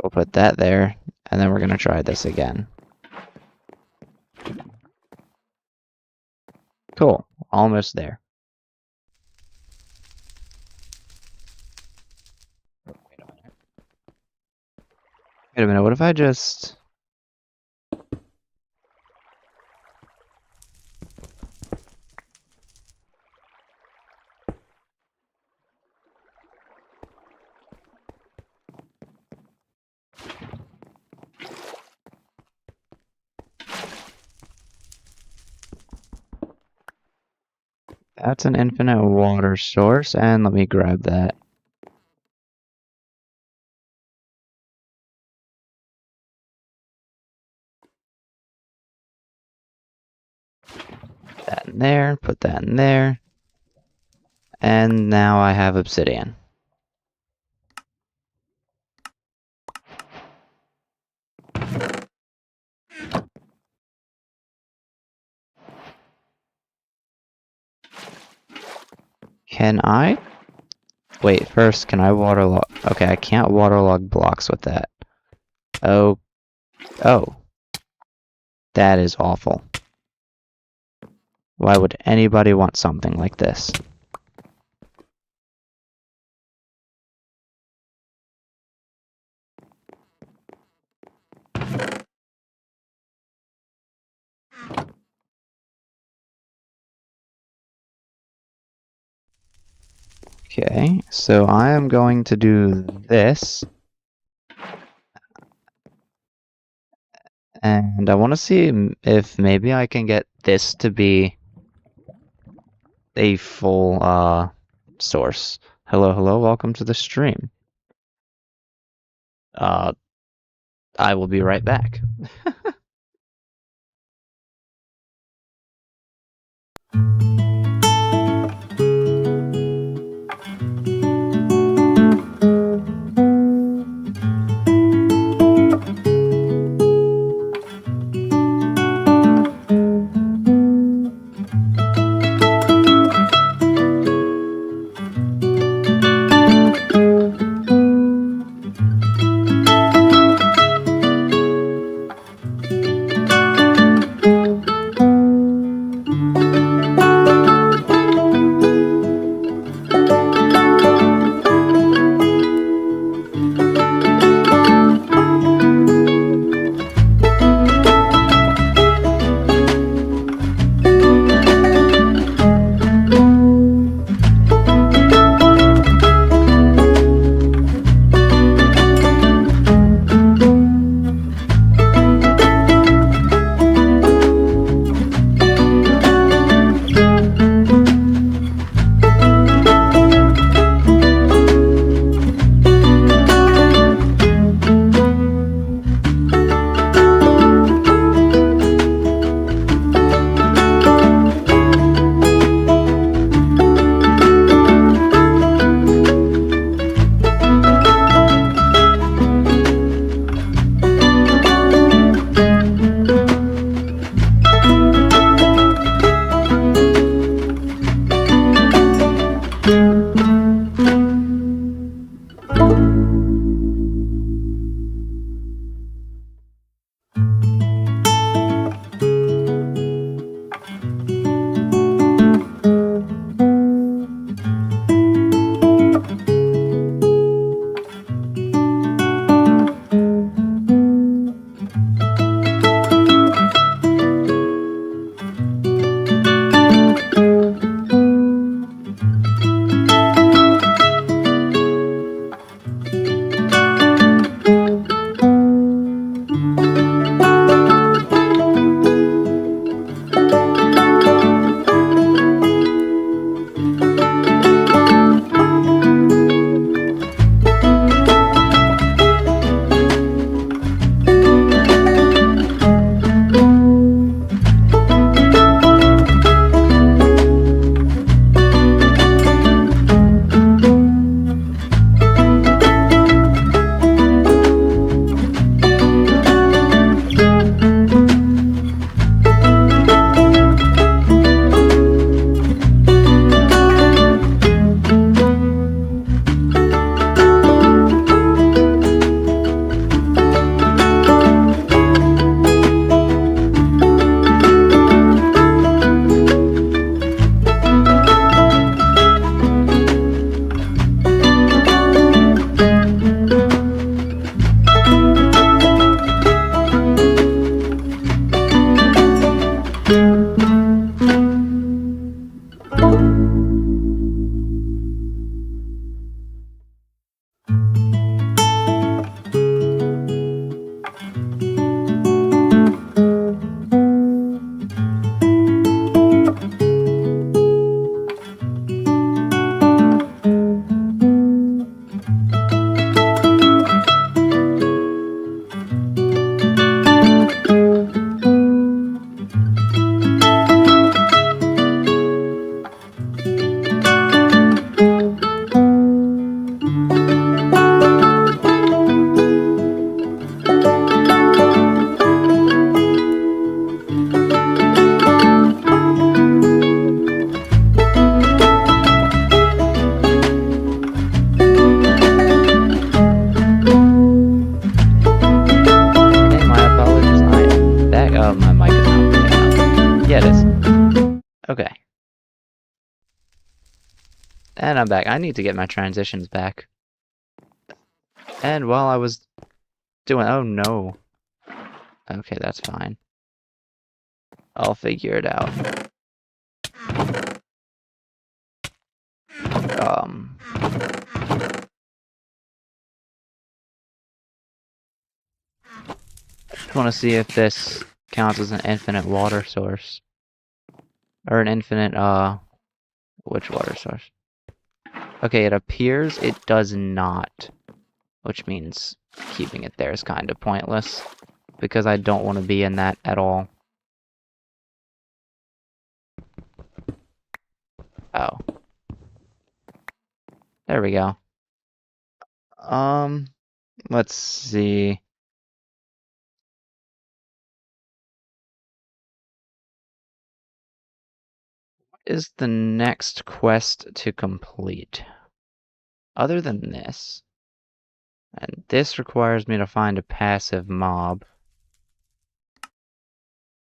We'll put that there, and then we're going to try this again. Cool. Almost there. Wait a minute, what if I just... That's an infinite water source, and let me grab that. Put that in there, put that in there. And now I have obsidian. Can I? Wait, first, can I waterlog? Okay, I can't waterlog blocks with that. Oh. Oh. That is awful. Why would anybody want something like this? Okay, so I am going to do this. And I want to see if maybe I can get this to be a full source. Hello, hello, welcome to the stream. I will be right back. Yeah, it is. Okay. And I'm back. I need to get my transitions back. And while I was doing... Oh, no. Okay, that's fine. I'll figure it out. Just want to see if this counts as an infinite water source. Or an infinite, which water source? Okay, it appears it does not. Which means keeping it there is kind of pointless. Because I don't want to be in that at all. Oh. There we go. Let's see. What is the next quest to complete? Other than this. And this requires me to find a passive mob.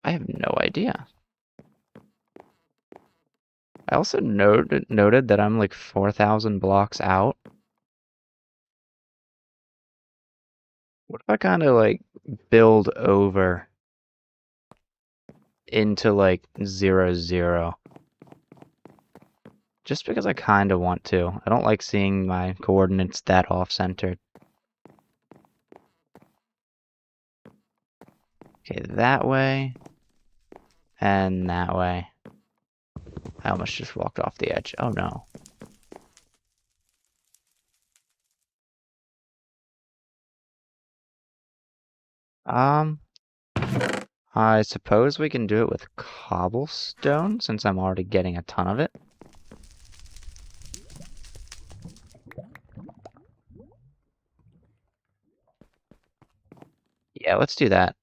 I have no idea. I also noted that I'm like 4,000 blocks out. What if I kind of like build over into like 0, 0? Just because I kind of want to. I don't like seeing my coordinates that off-centered. Okay, that way. And that way. I almost just walked off the edge. Oh no. I suppose we can do it with cobblestone, since I'm already getting a ton of it. Yeah, let's do that.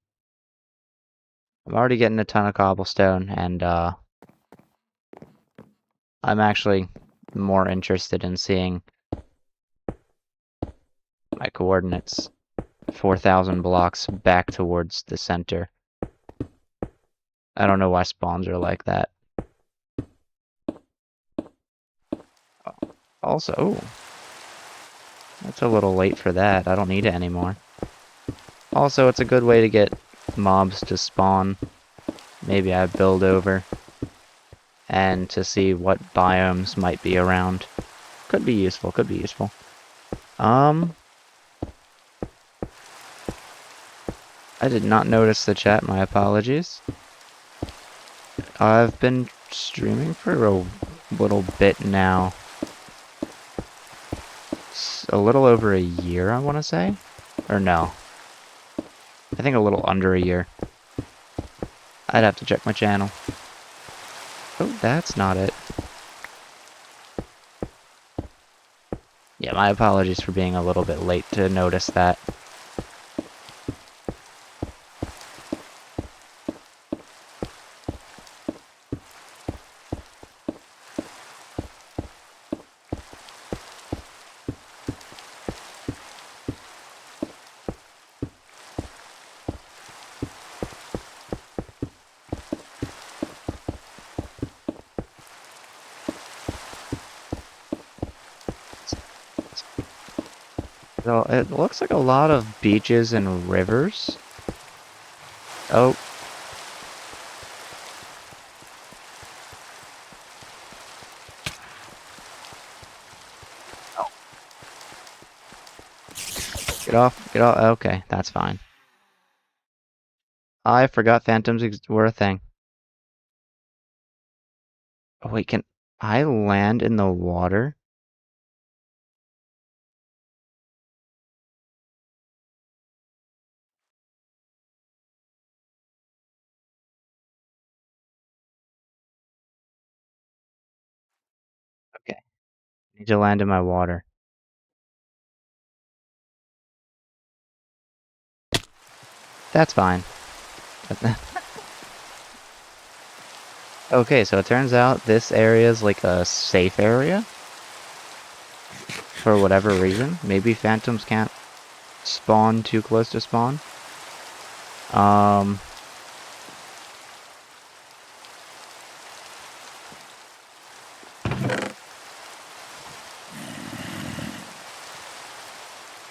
I'm already getting a ton of cobblestone, and I'm actually more interested in seeing my coordinates 4,000 blocks back towards the center. I don't know why spawns are like that. Also, ooh, that's a little late for that. I don't need it anymore. Also, it's a good way to get mobs to spawn. Maybe I build over. And to see what biomes might be around. Could be useful, could be useful. I did not notice the chat, my apologies. I've been streaming for a little bit now. A little over a year, I want to say? Or no. I think a little under a year. I'd have to check my channel. Oh, that's not it. Yeah, my apologies for being a little bit late to notice that. So it looks like a lot of beaches and rivers. Oh. Oh. Get off, get off. Okay, that's fine. I forgot phantoms were a thing. Oh wait, can I land in the water? Okay. I need to land in my water. That's fine. Okay, so it turns out this area is like a safe area. For whatever reason. Maybe phantoms can't spawn too close to spawn.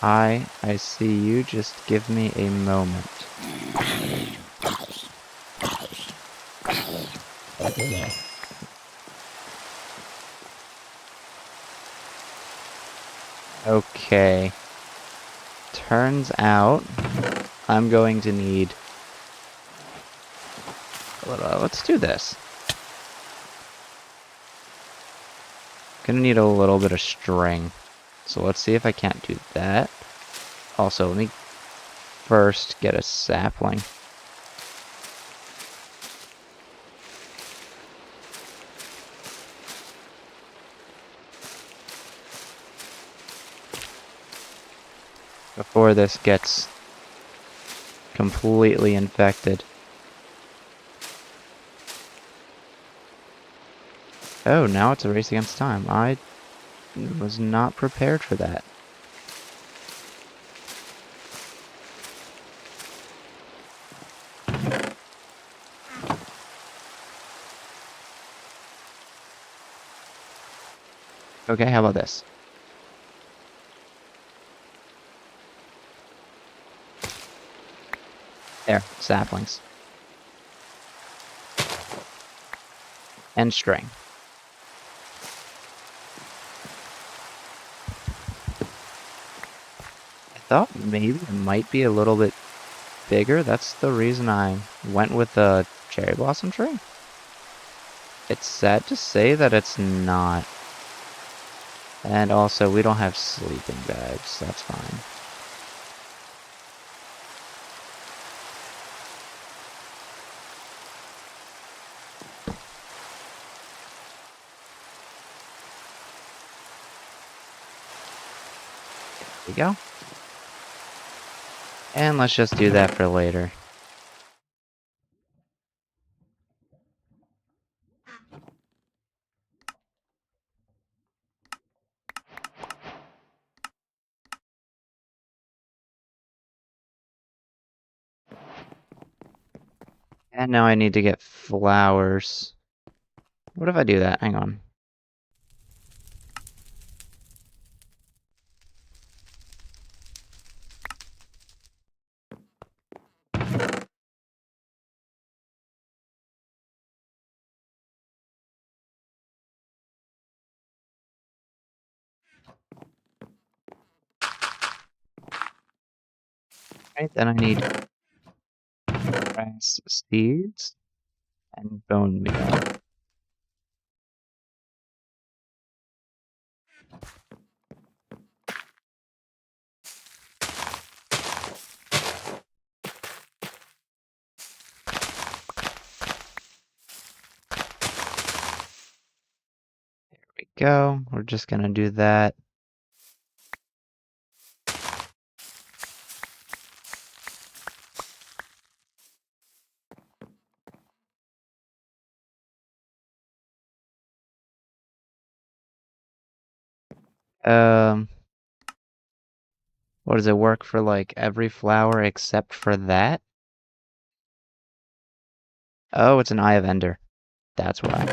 Hi, I see you. Just give me a moment. Okay. Turns out I'm going to need... let's do this. Gonna need a little bit of string. So let's see if I can't do that. Also, let me first get a sapling. Before this gets completely infected. Oh, now it's a race against time. I was not prepared for that. Okay, how about this? There, saplings. And string. I thought maybe it might be a little bit bigger. That's the reason I went with the cherry blossom tree. It's sad to say that it's not. And also, we don't have sleeping bags. That's fine. There we go. And let's just do that for later. And now I need to get flowers. What if I do that? Hang on. Right, then I need grass seeds and bone meal. There we go. We're just gonna do that. What does it work for like every flower except for that? Oh, it's an Eye of Ender. That's why.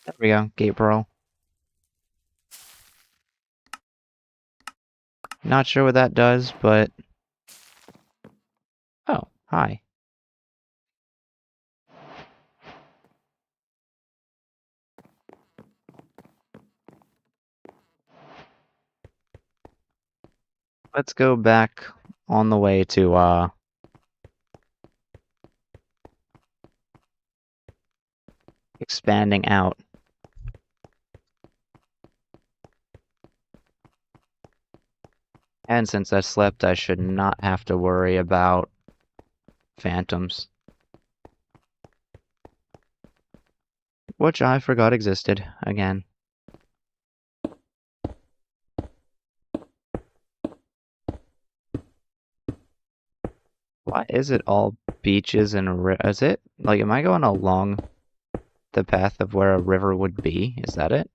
There we go, Gate Pearl. Not sure what that does, but... Oh, hi. Let's go back on the way to, expanding out. And since I slept, I should not have to worry about phantoms. Which I forgot existed, again. Why is it all beaches and is it? Like, am I going along the path of where a river would be? Is that it?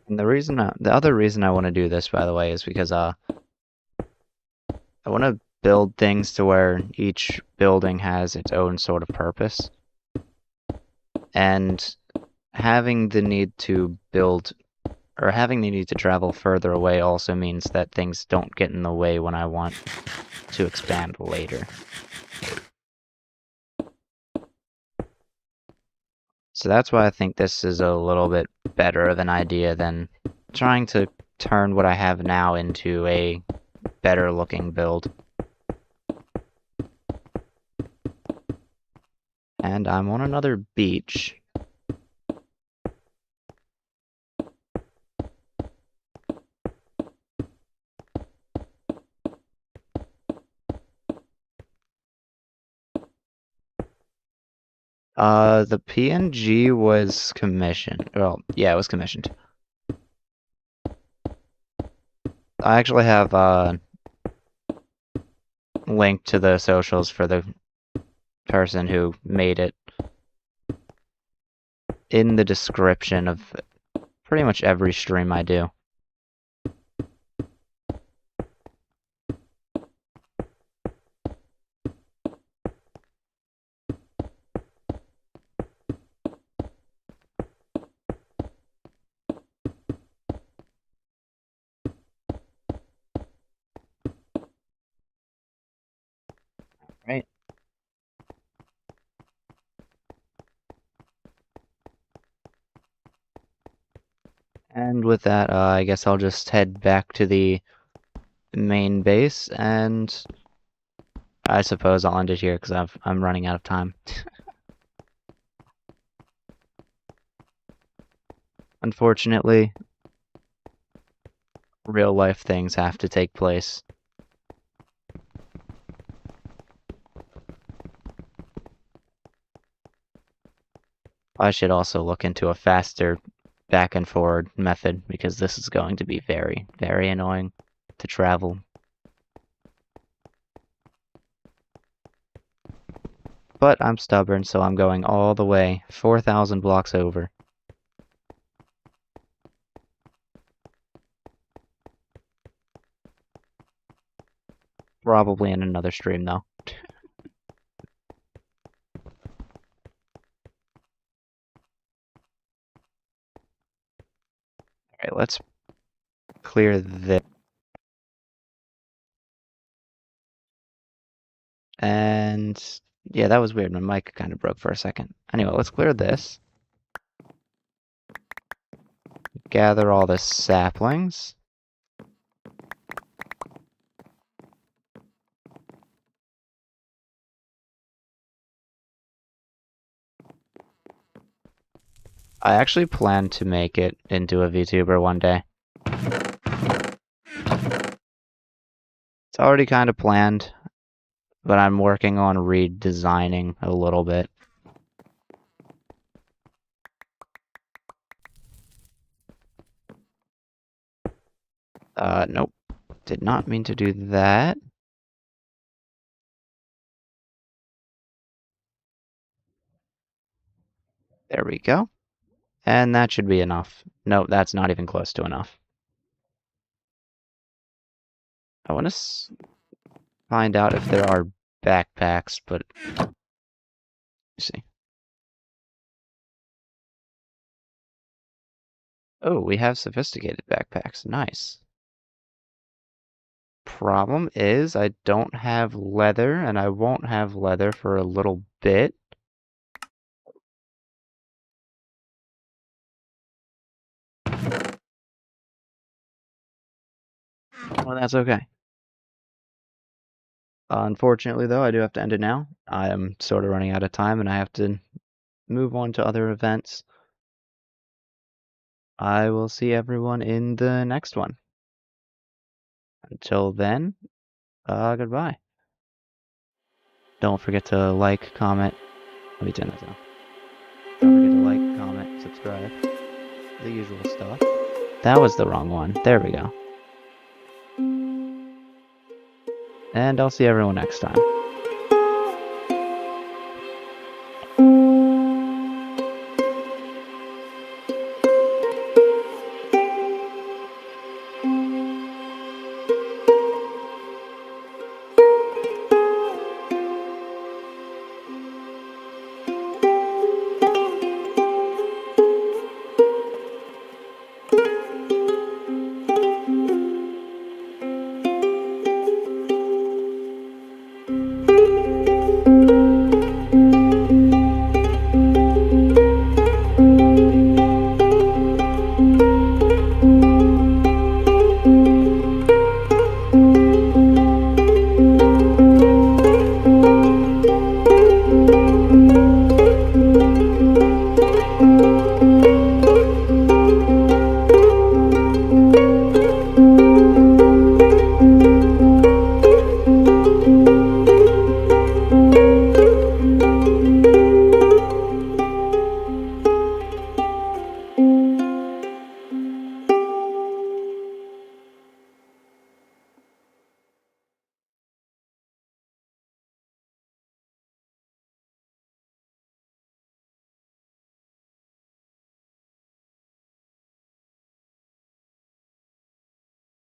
And the other reason I want to do this, by the way, is because I want to build things to where each building has its own sort of purpose. And having the need to build, or having the need to travel further away also means that things don't get in the way when I want to expand later. So that's why I think this is a little bit better of an idea than trying to turn what I have now into a better looking build. And I'm on another beach. The PNG was commissioned. Well, yeah, it was commissioned. I actually have link to the socials for the person who made it in the description of pretty much every stream I do. Right. And with that, I guess I'll just head back to the main base, and I suppose I'll end it here because I'm running out of time. Unfortunately, real life things have to take place. I should also look into a faster back and forward method because this is going to be very, very annoying to travel. But I'm stubborn, so I'm going all the way 4,000 blocks over. Probably in another stream, though. Alright, let's clear this. And yeah, that was weird. My mic kind of broke for a second. Anyway, let's clear this. Gather all the saplings. I actually plan to make it into a VTuber one day. It's already kind of planned, but I'm working on redesigning a little bit. Nope. Did not mean to do that. There we go. And that should be enough. No, that's not even close to enough. I want to find out if there are backpacks, but... Let's see. Oh, we have sophisticated backpacks. Nice. Problem is, I don't have leather, and I won't have leather for a little bit. Well, that's okay. Unfortunately, though, I do have to end it now. I am sort of running out of time, and I have to move on to other events. I will see everyone in the next one. Until then, goodbye. Don't forget to like, comment. Let me turn that down. Don't forget to like, comment, subscribe. The usual stuff. That was the wrong one. There we go. And I'll see everyone next time.